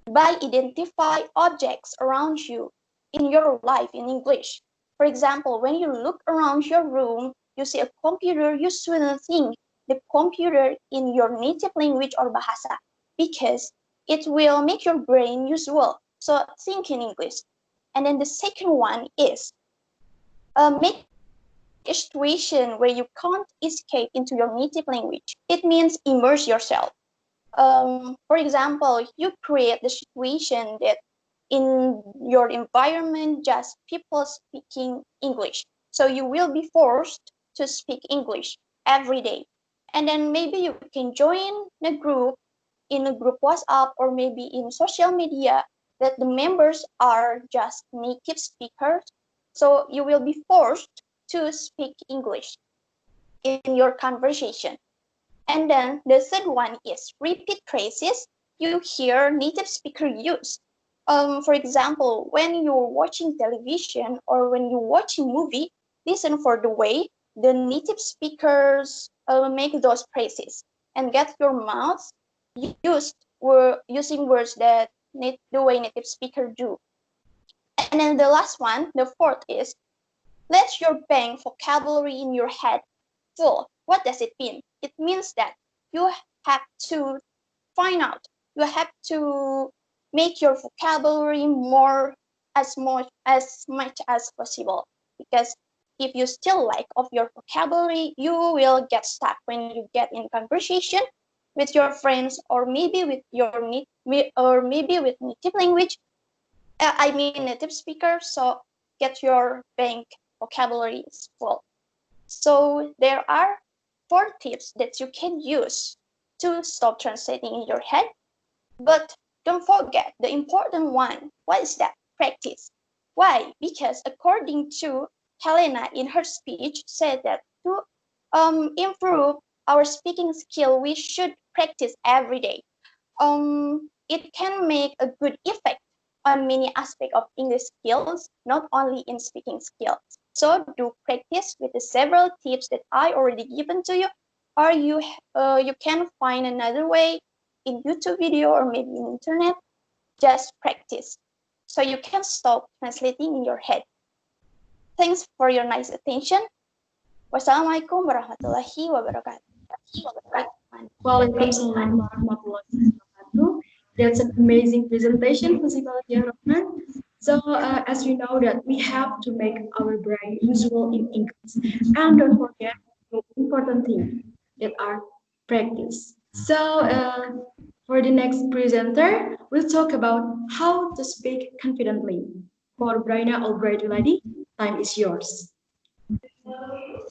By identify objects around you in your life in English. For example, when you look around your room, you see a computer, you shouldn't think the computer in your native language or bahasa, because it will make your brain usual. So think in English. And then the second one is make a situation where you can't escape into your native language. It means immerse yourself. For example, you create the situation that in your environment, just people speaking English. So you will be forced to speak English every day. And then maybe you can join a group in a group WhatsApp or maybe in social media that the members are just native speakers. So you will be forced to speak English in your conversation. And then the third one is repeat phrases you hear native speaker use. For example, when you're watching television or when you're watching movie, listen for the way the native speakers make those phrases and get your mouth using words that the way native speakers do. And then the last one, the fourth is let your bank vocabulary in your head full. What does it mean? It means that you have to find out, you have to make your vocabulary more as much as possible, because if you still lack of your vocabulary, you will get stuck when you get in conversation with your friends, or maybe with native language. I mean native speaker. So get your bank vocabulary is full. So there are 4 tips that you can use to stop translating in your head. But don't forget the important one. What is that? Practice. Why? Because according to Helena in her speech said that to improve our speaking skill, we should practice every day. It can make a good effect on many aspects of English skills, not only in speaking skills. So do practice with the several tips that I already given to you, or you can find another way in YouTube video or maybe in internet. Just practice, so you can stop translating in your head. Thanks for your nice attention. Wassalamualaikum warahmatullahi wabarakatuh. Waalaikumsalam warahmatullahi wabarakatuh. That's an amazing presentation, Fuzi Fauziah Rohman. So as you know that we have to make our brain usual in English, and don't forget the important thing that are practice. So for the next presenter, we'll talk about how to speak confidently. For Bryna Albright Wiladi, time is yours.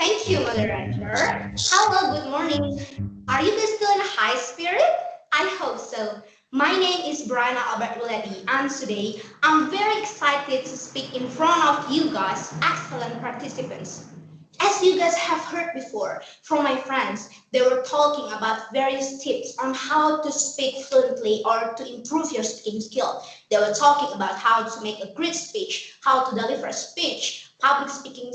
Thank you, Moderator. Hello, good morning. Are you guys still in high spirit? I hope so. My name is Bryna Albright Wiladi, and today I'm very excited to speak in front of you guys, excellent participants. As you guys have heard before from my friends, they were talking about various tips on how to speak fluently or to improve your speaking skill. They were talking about how to make a great speech, how to deliver a speech, public speaking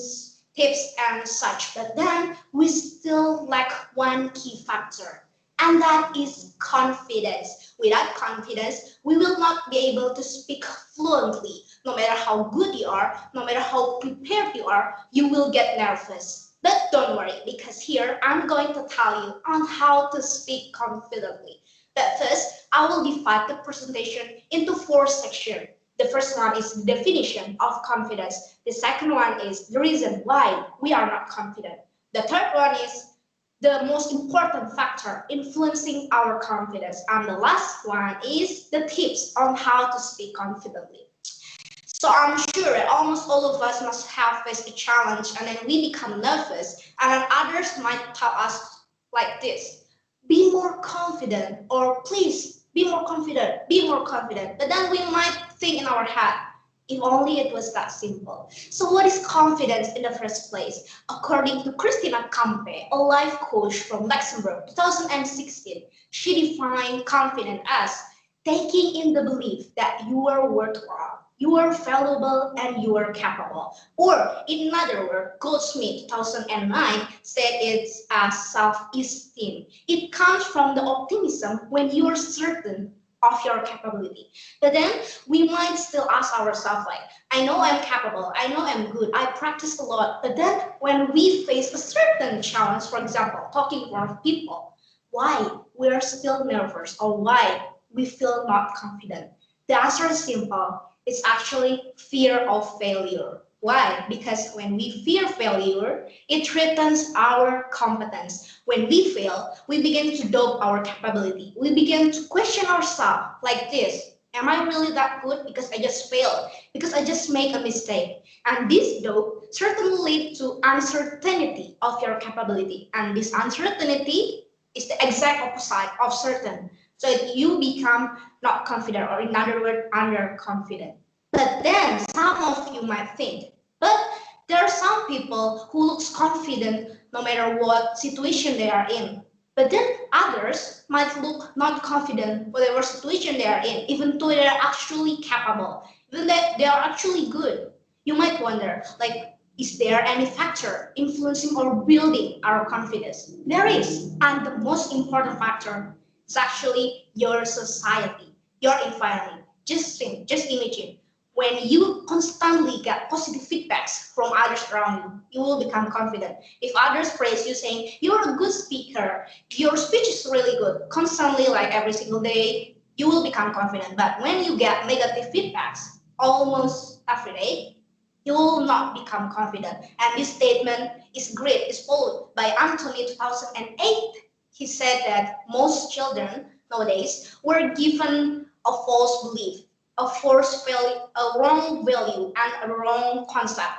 tips and such. But then we still lack one key factor, and that is confidence. Without confidence, we will not be able to speak fluently. No matter how good you are, no matter how prepared you will get nervous. But don't worry, because here I'm going to tell you on how to speak confidently. But first, I will divide the presentation into 4 sections. The first one is the definition of confidence. The second one is the reason why we are not confident. The third one is the most important factor influencing our confidence. And the last one is the tips on how to speak confidently. So I'm sure that almost all of us must have faced a challenge, and then we become nervous, and then others might tell us like this: be more confident, or please be more confident, be more confident. But then we might think in our head, if only it was that simple. So what is confidence in the first place? According to Christina Campe, a life coach from Luxembourg, 2016, she defined confidence as taking in the belief that you are worthwhile, you are valuable, and you are capable. Or in another word, Goldsmith 2009 said it's as self-esteem. It comes from the optimism when you are certain of your capability. But then we might still ask ourselves like, I know I'm capable, I know I'm good, I practice a lot. But then when we face a certain challenge, for example, talking in front of people, why we are still nervous, or why we feel not confident? The answer is simple. It's actually fear of failure. Why? Because when we fear failure, it threatens our competence. When we fail, we begin to doubt our capability. We begin to question ourselves like this: am I really that good? Because I just failed, because I just make a mistake. And this doubt certainly leads to uncertainty of your capability. And this uncertainty is the exact opposite of certain. So you become not confident, or in other words, underconfident. But then some of you might think, but there are some people who looks confident no matter what situation they are in. But then others might look not confident whatever situation they are in, even though they are actually capable, even that they are actually good. You might wonder, like, is there any factor influencing or building our confidence? There is, and the most important factor is actually your society, your environment. Just think, just imagine. when you constantly get positive feedbacks from others around you, you will become confident. If others praise you saying, you're a good speaker, your speech is really good, constantly like every single day, you will become confident. But when you get negative feedbacks almost every day, you will not become confident. And this statement is great, it's followed by Anthony 2008. He said that most children nowadays were given a false belief, a false value, a wrong value, and a wrong concept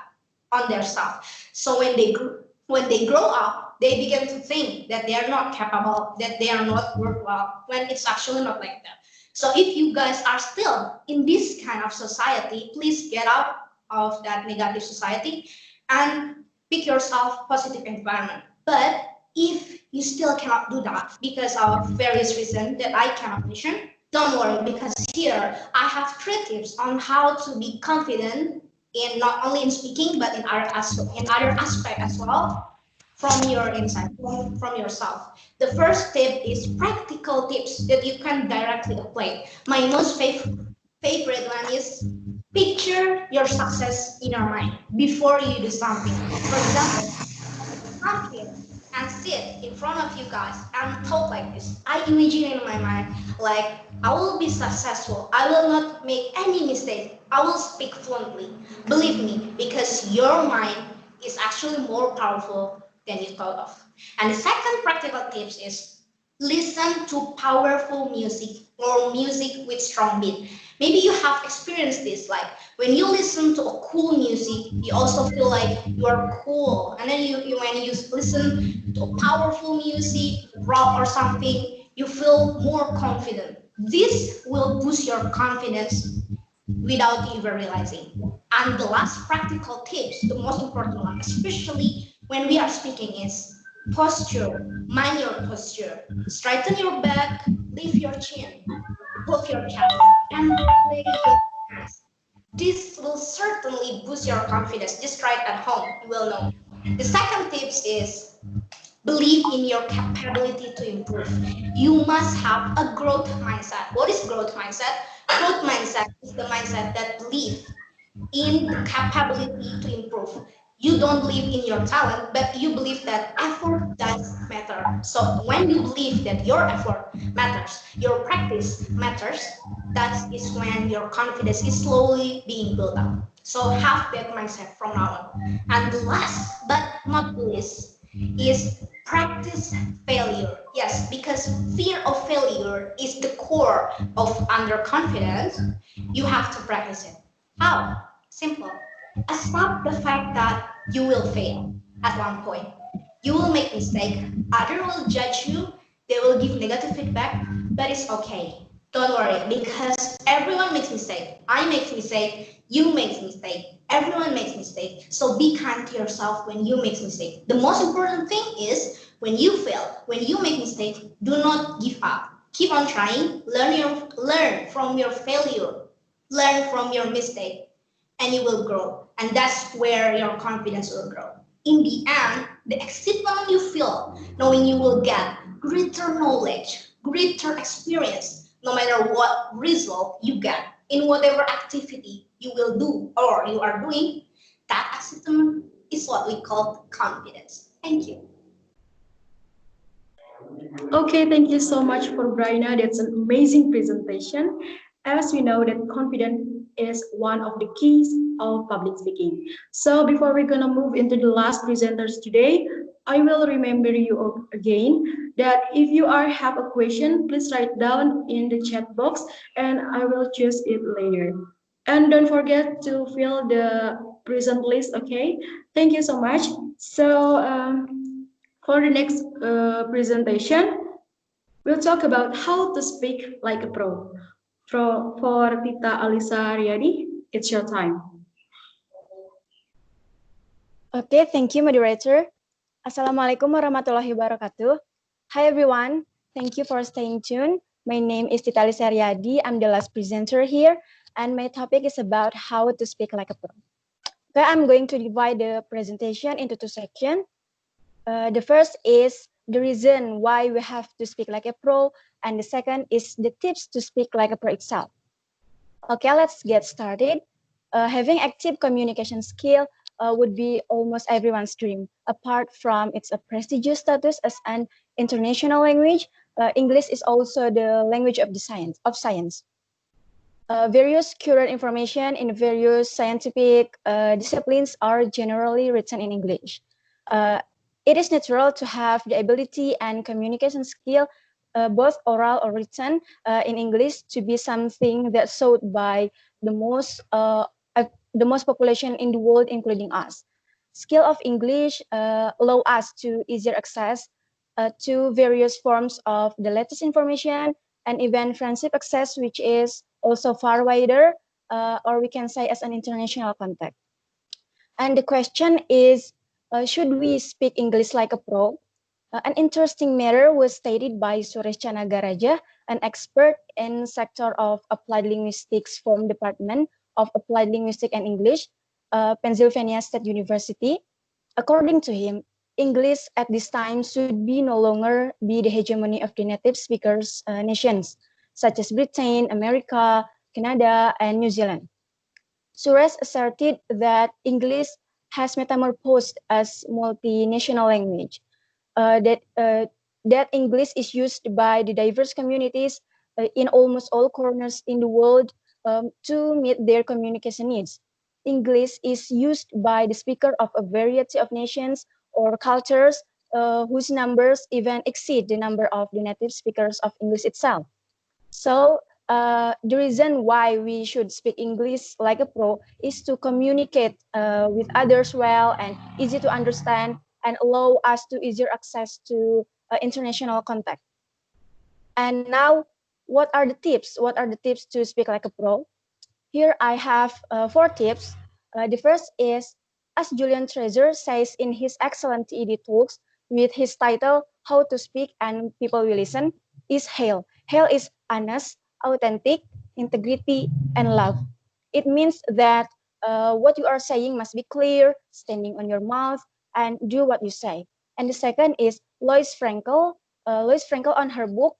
on their self. So when they grow up, they begin to think that they are not capable, that they are not worthwhile, when it's actually not like that. So if you guys are still in this kind of society, please get out of that negative society and pick yourself positive environment. But if you still cannot do that because of various reasons that I cannot mention, don't worry, because here I have 3 tips on how to be confident in not only in speaking but in other aspects as well from your inside, from yourself. The first tip is practical tips that you can directly apply. My most favorite one is picture your success in your mind before you do something. For example, come here and sit in front of you guys and talk like this. I imagine in my mind, like, I will be successful. I will not make any mistake. I will speak fluently. Believe me, because your mind is actually more powerful than you thought of. And the second practical tips is listen to powerful music or music with strong beat. Maybe you have experienced this, like when you listen to a cool music, you also feel like you are cool. And then when you listen to a powerful music, rock or something, you feel more confident. This will boost your confidence without you even realizing. And the last practical tips, the most important one, especially when we are speaking, is posture. Mind your posture. Straighten your back, lift your chin, puff your chest, and play your hands. This will certainly boost your confidence. Just try it at home, you will know. The second tips is believe in your capability to improve. You must have a growth mindset. What is growth mindset? Growth mindset is the mindset that believes in the capability to improve. You don't believe in your talent, but you believe that effort does matter. So when you believe that your effort matters, your practice matters, that is when your confidence is slowly being built up. So have that mindset from now on. And the last but not least is practice failure. Yes, because fear of failure is the core of underconfidence. You have to practice it. How? Simple. Accept the fact that you will fail at one point. You will make mistake. Others will judge you. They will give negative feedback, but it's okay. Don't worry, because everyone makes mistake. I make mistake. You make mistake. Everyone makes mistake. So be kind to yourself when you make mistake. The most important thing is when you fail, when you make mistake, do not give up. Keep on trying. Learn from your failure. Learn from your mistake, and you will grow. And that's where your confidence will grow. In the end, the excitement you feel knowing you will get greater knowledge, greater experience, no matter what result you get in whatever activity you will do or you are doing, that excitement is what we call confidence. Thank you. Okay, thank you so much for Bryna. That's an amazing presentation. As we know that confidence is one of the keys of public speaking. So before we're gonna move into the last presenters today, I will remember you again that if you have a question, please write down in the chat box and I will choose it later. And don't forget to fill the present list, okay? Thank you so much. So for the next presentation, we'll talk about how to speak like a pro. For Tita Alisa Riyadi, it's your time. Okay, thank you, moderator. Assalamualaikum warahmatullahi wabarakatuh. Hi, everyone. Thank you for staying tuned. My name is Tita Alisa Riyadi. I'm the last presenter here, and my topic is about how to speak like a pro. Okay, I'm going to divide the presentation into 2 sections. The first is the reason why we have to speak like a pro, and the second is the tips to speak like a pro itself. Okay, let's get started. Having active communication skill would be almost everyone's dream. Apart from its prestigious status as an international language, English is also the language of the science. Various current information in various scientific disciplines are generally written in English. It is natural to have the ability and communication skill, both oral or written, in English to be something that's sought by the most population in the world, including us. Skill of English allow us to easier access to various forms of the latest information and even friendship access, which is also far wider, or we can say as an international contact. And the question is, should we speak English like a pro? An interesting matter was stated by Suresh Nagaraja, an expert in sector of applied linguistics from Department of Applied Linguistics and English, Pennsylvania State University. According to him, English at this time should be no longer be the hegemony of the native speakers nations, such as Britain, America, Canada, and New Zealand. Suresh asserted that English has metamorphosed as multinational language, that English is used by the diverse communities in almost all corners in the world to meet their communication needs. English is used by the speaker of a variety of nations or cultures whose numbers even exceed the number of the native speakers of English itself. So the reason why we should speak English like a pro is to communicate with others well and easy to understand and allow us to easier access to international contact. And now, what are the tips? What are the tips to speak like a pro? Here I have 4 tips. The first is, as Julian Treasure says in his excellent TED talks with his title, How to Speak and People Will Listen, is hail. Hail is honest, authentic, integrity, and love. It means that what you are saying must be clear, standing on your mouth, and do what you say. And the second is Lois Frankel. Lois Frankel on her book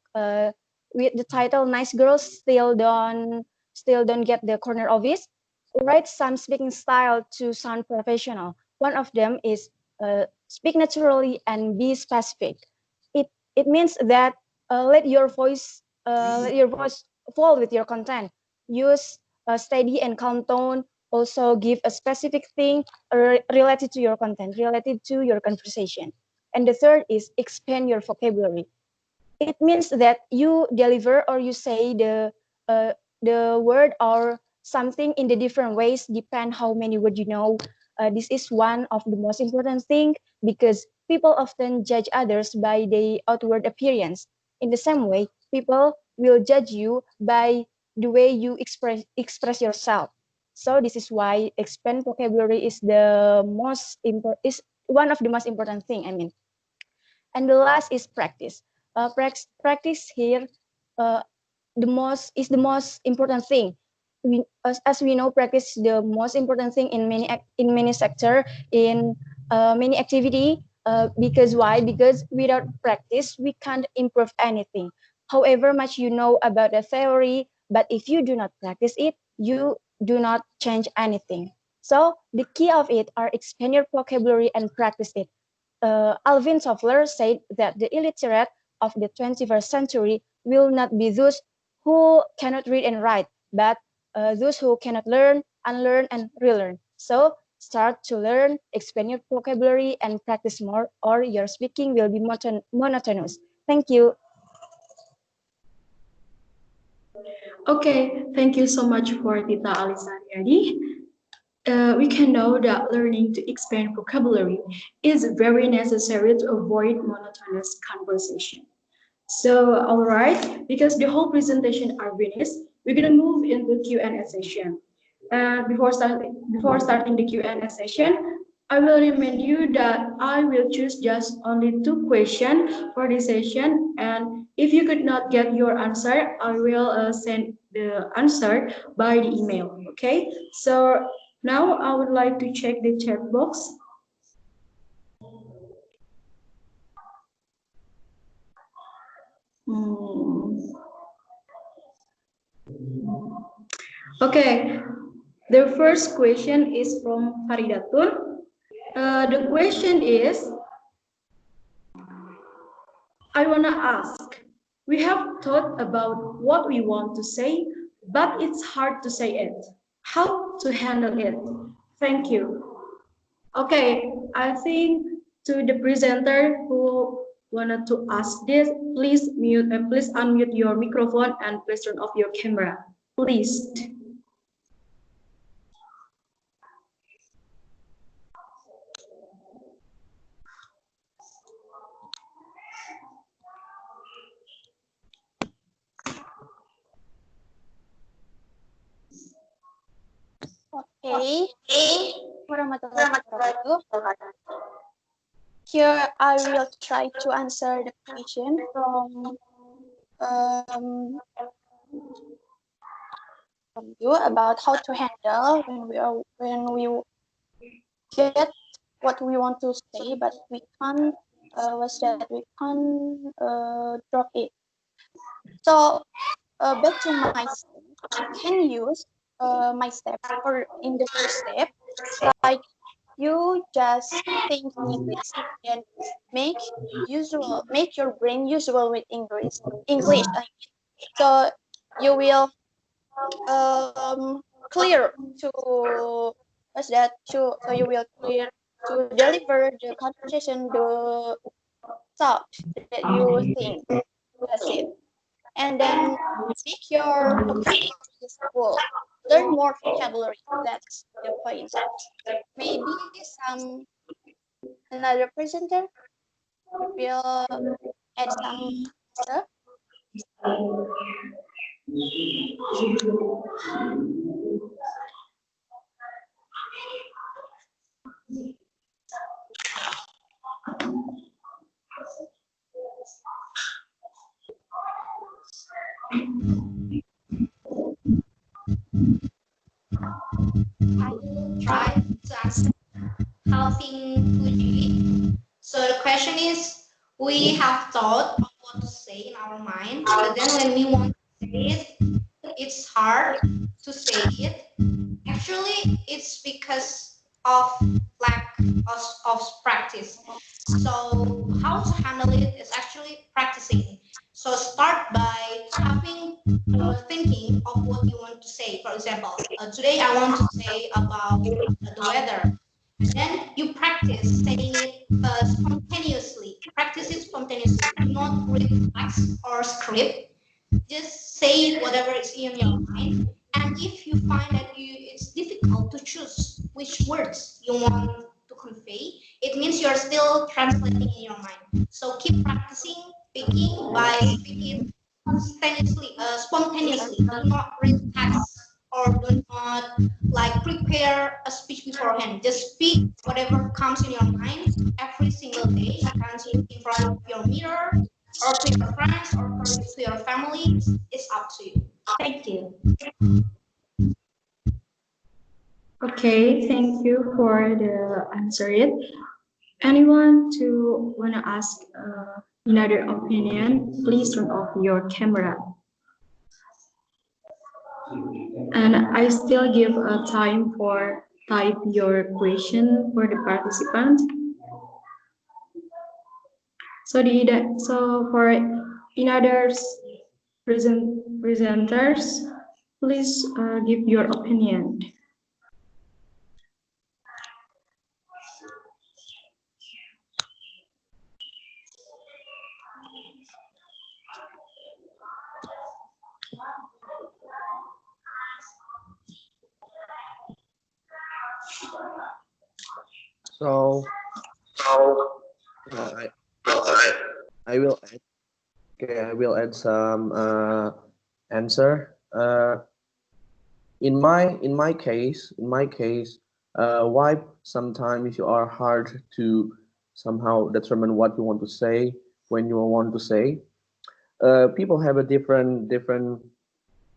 with the title Nice Girls Still Don't Get the Corner Office, write some speaking style to sound professional. One of them is speak naturally and be specific. It means that let your voice fall with your content. Use a steady and calm tone. Also give a specific thing related to your content, related to your conversation. And the third is expand your vocabulary. It means that you deliver or you say the word or something in the different ways, depend how many words you know. This is one of the most important thing because people often judge others by their outward appearance. In the same way, people will judge you by the way you express yourself. So this is why expand vocabulary is is one of the most important thing. I mean. And the last is practice. Practice here uh, the most important thing. As we know, practice is the most important thing in many sector, in many activity. Because why? Because without practice, we can't improve anything. However much you know about the theory, but if you do not practice it, you do not change anything. So the key of it are expand your vocabulary and practice it. Alvin Toffler said that the illiterate of the 21st century will not be those who cannot read and write, but those who cannot learn, unlearn, and relearn. So start to learn, expand your vocabulary, and practice more, or your speaking will be monotonous. Thank you. Okay, thank you so much for Tita Alisa Riyadi. We can know that learning to expand vocabulary is very necessary to avoid monotonous conversation. So, all right, because the whole presentation are finished, we're gonna move into Q&A session. Before starting the Q&A session, I will remind you that I will choose just only 2 questions for this session, and if you could not get your answer, I will send the answer by the email. Okay, so now I would like to check the chat box. Okay, The first question is from Faridatun. The question is, I want to ask, we have thought about what we want to say, but it's hard to say it. How to handle it? Thank you. Okay, I think to the presenter who wanted to ask this, please mute and please unmute your microphone and please turn off your camera. Please. Okay. Warahmatullahi wabarakatuh. Here I will try to answer the question from you about how to handle when we get what we want to say, but we can't drop it. So back to my step, you can use my step or in the first step, like you just think in English and make your brain usual with English. I mean. So you will clear to what's that? So you will clear to deliver the conversation, the thought that you think. That's it. And then make your vocabulary full. Learn more vocabulary. That's the point. Maybe another presenter will add some stuff. I will try to answer helping Fuji. So the question is, we have thought of what to say in our mind, but then when we want to say it, it's hard to say it. Actually, it's because of lack of practice. So how to handle it is actually practicing. So start by having thinking of what you want to say. For example, today I want to say about the weather. And then you practice saying it spontaneously. Practice it spontaneously. Do not read text or script. Just say whatever is in your mind. And if you find that it's difficult to choose which words you want to convey, it means you're still translating in your mind. So keep practicing speaking by speaking spontaneously. Do not read text or do not like prepare a speech beforehand. Just speak whatever comes in your mind every single day. You can speak in front of your mirror or to your friends or to your family. It's up to you. Thank you. Okay, thank you for the answer. Anyone to wanna ask another opinion? Please turn off your camera. And I still give a time for type your question for the participant. So for in others presenters, please give your opinion. So I will add. Okay, I will add some answer. In my case, why sometimes you are hard to somehow determine what you want to say when you want to say. People have a different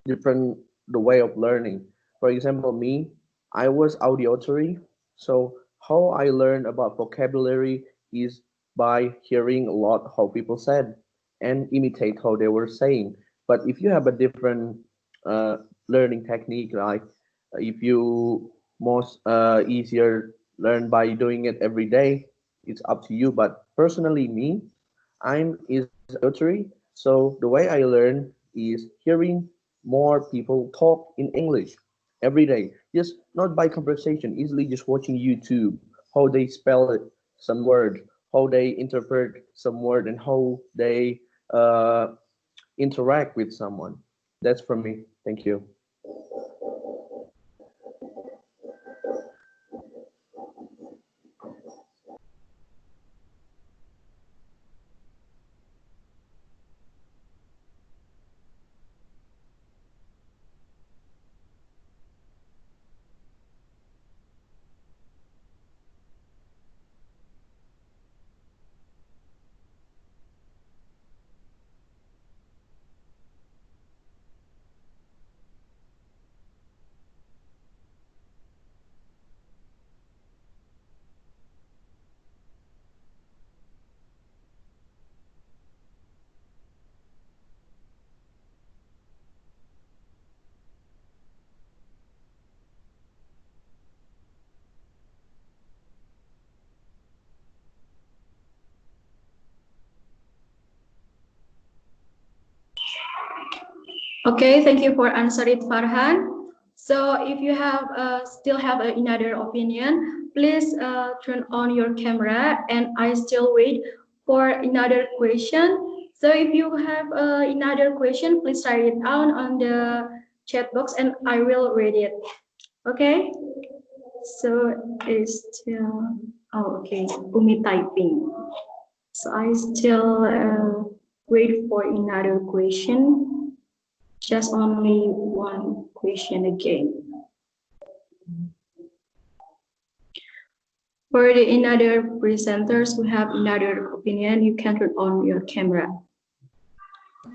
the way of learning. For example, me, I was auditory, so how I learned about vocabulary is by hearing a lot how people said and imitate how they were saying. But if you have a different learning technique, like If you most easier learn by doing it every day, it's up to you. But personally, me, I'm is auditory, so the way I learn is hearing more people talk in English every day. Just not by conversation, easily just watching YouTube, how they spell it, some word, how they interpret some word, and how they interact with someone. That's from me. Thank you. Okay, thank you for answering it, Farhan. So if you have still have another opinion, please turn on your camera, and I still wait for another question. So if you have another question, please write it down on the chat box, and I will read it. Okay. So it's still okay. Umi typing. So I still wait for another question. Just only one question again. For the another presenters who have another opinion, you can turn on your camera.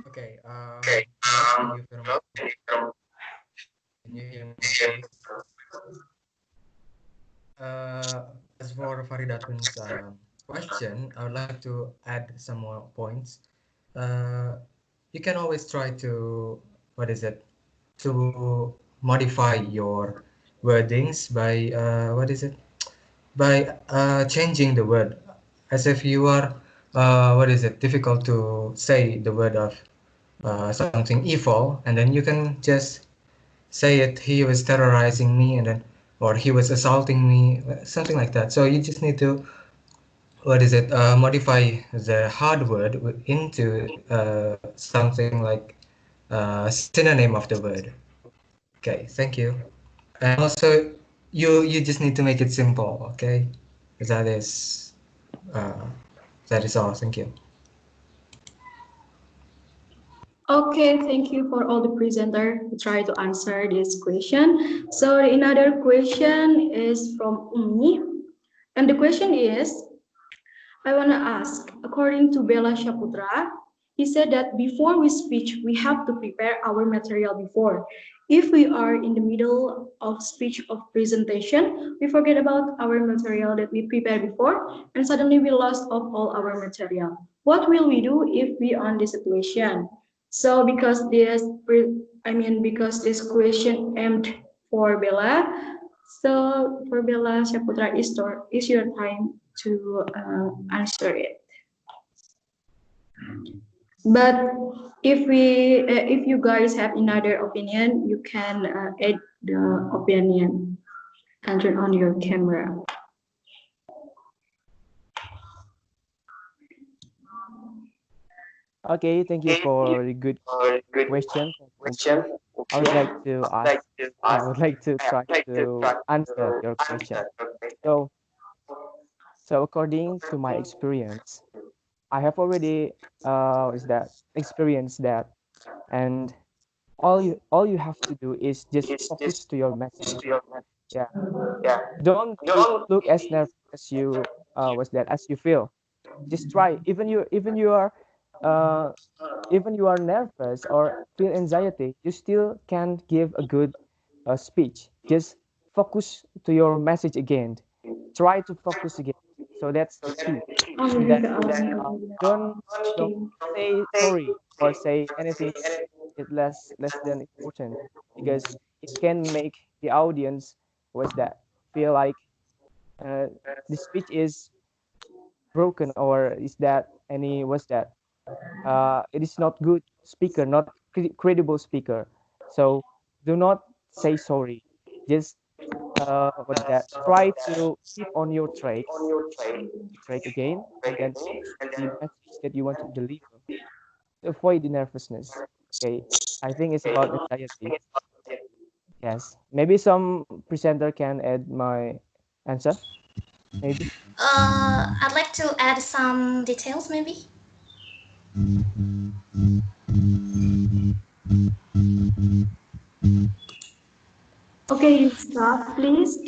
Okay. Hello. Thank you very much. Can you hear my voice? As for Faridatun's question, I would like to add some more points. You can always try to, what is it, to modify your wordings by, what is it, by changing the word, as if you are, what is it, difficult to say the word of something evil, and then you can just say it, he was terrorizing me, and then, or he was assaulting me, something like that. So you just need to, what is it, modify the hard word into something like synonym of the word. Okay, thank you. And also, you just need to make it simple. Okay, that is uh, that is all. Thank you. Okay, thank you for all the presenter who try to answer this question. So another question is from Umi, and the question is, I want to ask, according to Bela Syaputra, he said that before we speak, we have to prepare our material before. If we are in the middle of speech of presentation, we forget about our material that we prepared before, and suddenly we lost of all our material. What will we do if we are in this situation? So because this question aimed for Bella, so for Bela Syaputra, is your time to answer it. But if you guys have another opinion, you can add the opinion and turn on your camera. Okay, thank you for the good question. I would like to ask, I would like to try to answer your question. So, so according to my experience, I have already is that experienced that, and all you have to do is just focus to your message. Yeah, don't look as nervous as you was that as you feel. Just try, uh even you are nervous or feel anxiety, you still can give a good speech. Just focus to your message again. Try to focus again. So that's the key. And then don't say sorry or say anything that is less than important, because it can make the audience was that feel like the speech is broken, or is that any was that it is not good speaker, not credible speaker. So do not say sorry. Just what is that? Try to keep on your track again, and then speak the message that you want to deliver to avoid the nervousness. Okay, I think it's about anxiety. Yes, maybe some presenter can add my answer. Maybe. I'd like to add some details, maybe. Okay, stop, please.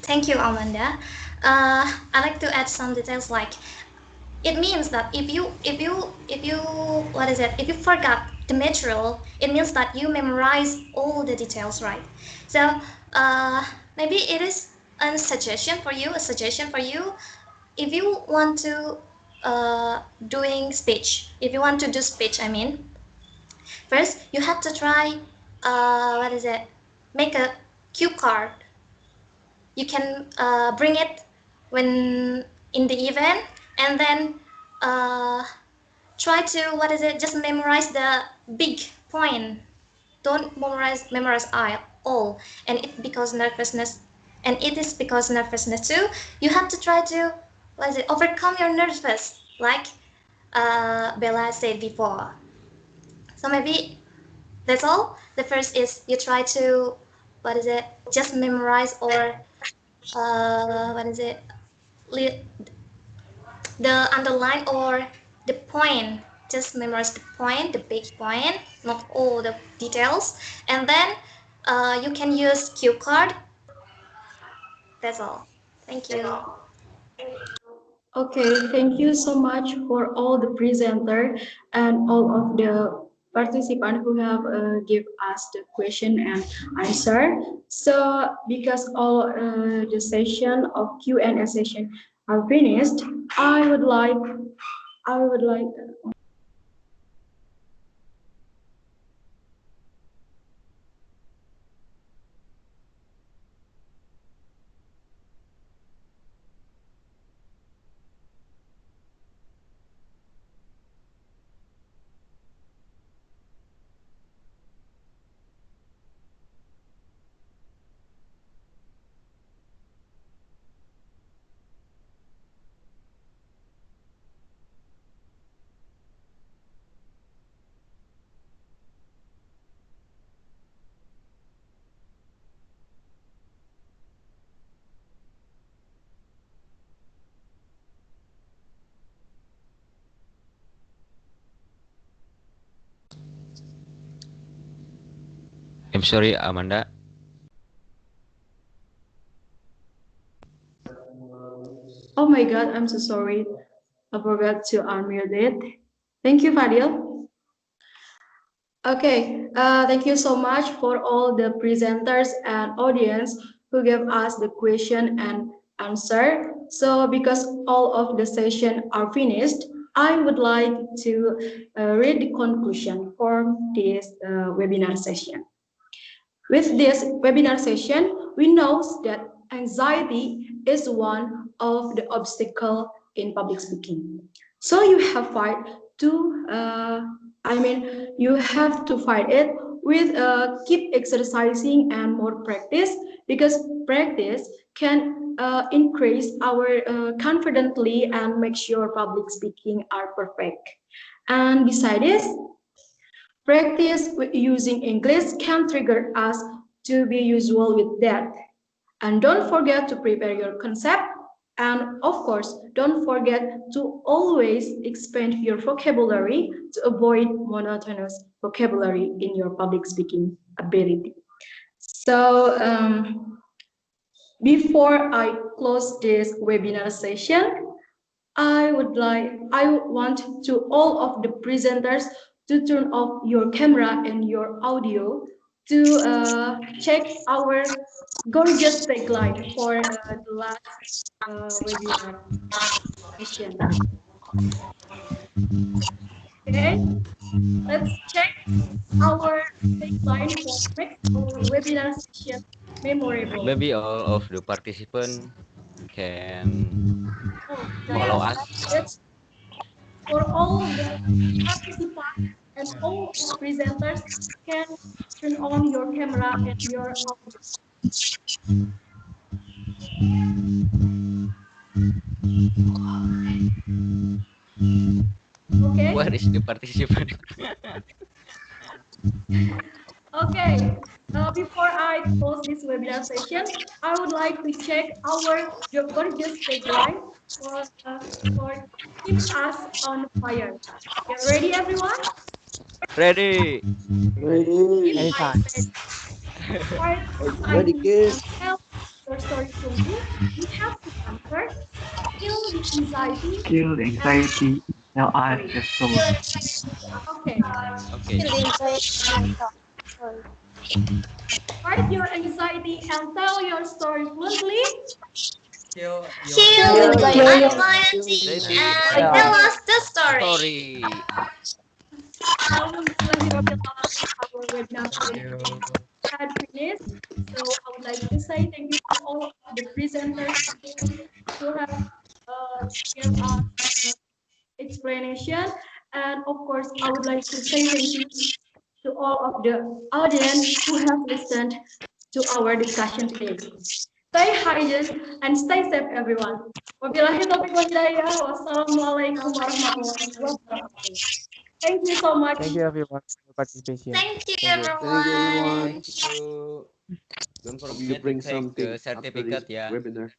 Thank you, Amanda. I'd like to add some details like it means that if you what is it, if you forgot the material, it means that you memorize all the details, right? So maybe it is a suggestion for you. If you want to doing speech, if you want to do speech, I mean, first you have to try what is it, make a cue card. You can bring it when in the event, and then uh, try to what is it, just memorize the big point. Don't memorize all. And it because nervousness, and it is because nervousness too. You have to try to what is it, overcome your nervous, like Bella said before. So maybe that's all. The first is you try to what is it, just memorize, or what is it, the underline or the point. Just memorize the point, the big point, not all the details. And then you can use cue card. That's all. Thank you. Okay, thank you so much for all the presenter and all of the participants who have give us the question and answer. So because all the session of Q&A session are finished, I would like I'm sorry, Amanda. Oh my God, I'm so sorry. I forgot to unmute it. Thank you, Fadhil. Okay, thank you so much for all the presenters and audience who gave us the question and answer. So because all of the session are finished, I would like to read the conclusion for this webinar session. With this webinar session, we know that anxiety is one of the obstacles in public speaking. So you have fight to, you have to fight it with keep exercising and more practice, because practice can increase our confidently and make sure public speaking are perfect. And besides this, practice with using English can trigger us to be usual with that. And don't forget to prepare your concept. And of course, don't forget to always expand your vocabulary to avoid monotonous vocabulary in your public speaking ability. So before I close this webinar session, I want to all of the presenters to turn off your camera and your audio to check our gorgeous tagline for the last webinar session. Okay, let's check our tagline for make our webinar session memorable. Maybe all of the participants can Oh, follow yeah, us. that's for all the participants and all presenters can turn on your camera and your audio. Okay. Where is the participant? Okay, before I close this webinar session, I would like to check our gorgeous tagline for keep us on fire. Get ready, everyone? Ready? Ready? If I Anytime. said spark Ready, anxiety kid? and tell your story fully, you have to answer kill the anxiety Kill the and anxiety. Tell us story. the story. Okay, Okay. Feel the anxiety and talk. Sorry. fight your anxiety and tell your story fluently. Kill your Kill Feel the the anxiety. anxiety Ready? and Fight tell your us the story. Story. Alhamdulillah, our webinar Thank you. had finished. So I would like to say thank you to all of the presenters who have given us explanation. And of course, I would like to say thank you to all of the audience who have listened to our discussion today. Stay hygiene and stay safe, everyone. Wabillahi taufiq wal hidayah. Wassalamualaikum warahmatullahi wabarakatuh. Thank you so much. Thank you everyone for your participation. Thank you, Thank you. Thank you, everyone. everyone. Thank you. Don't Hope you forget to bring take something the after this certificate ya. webinar.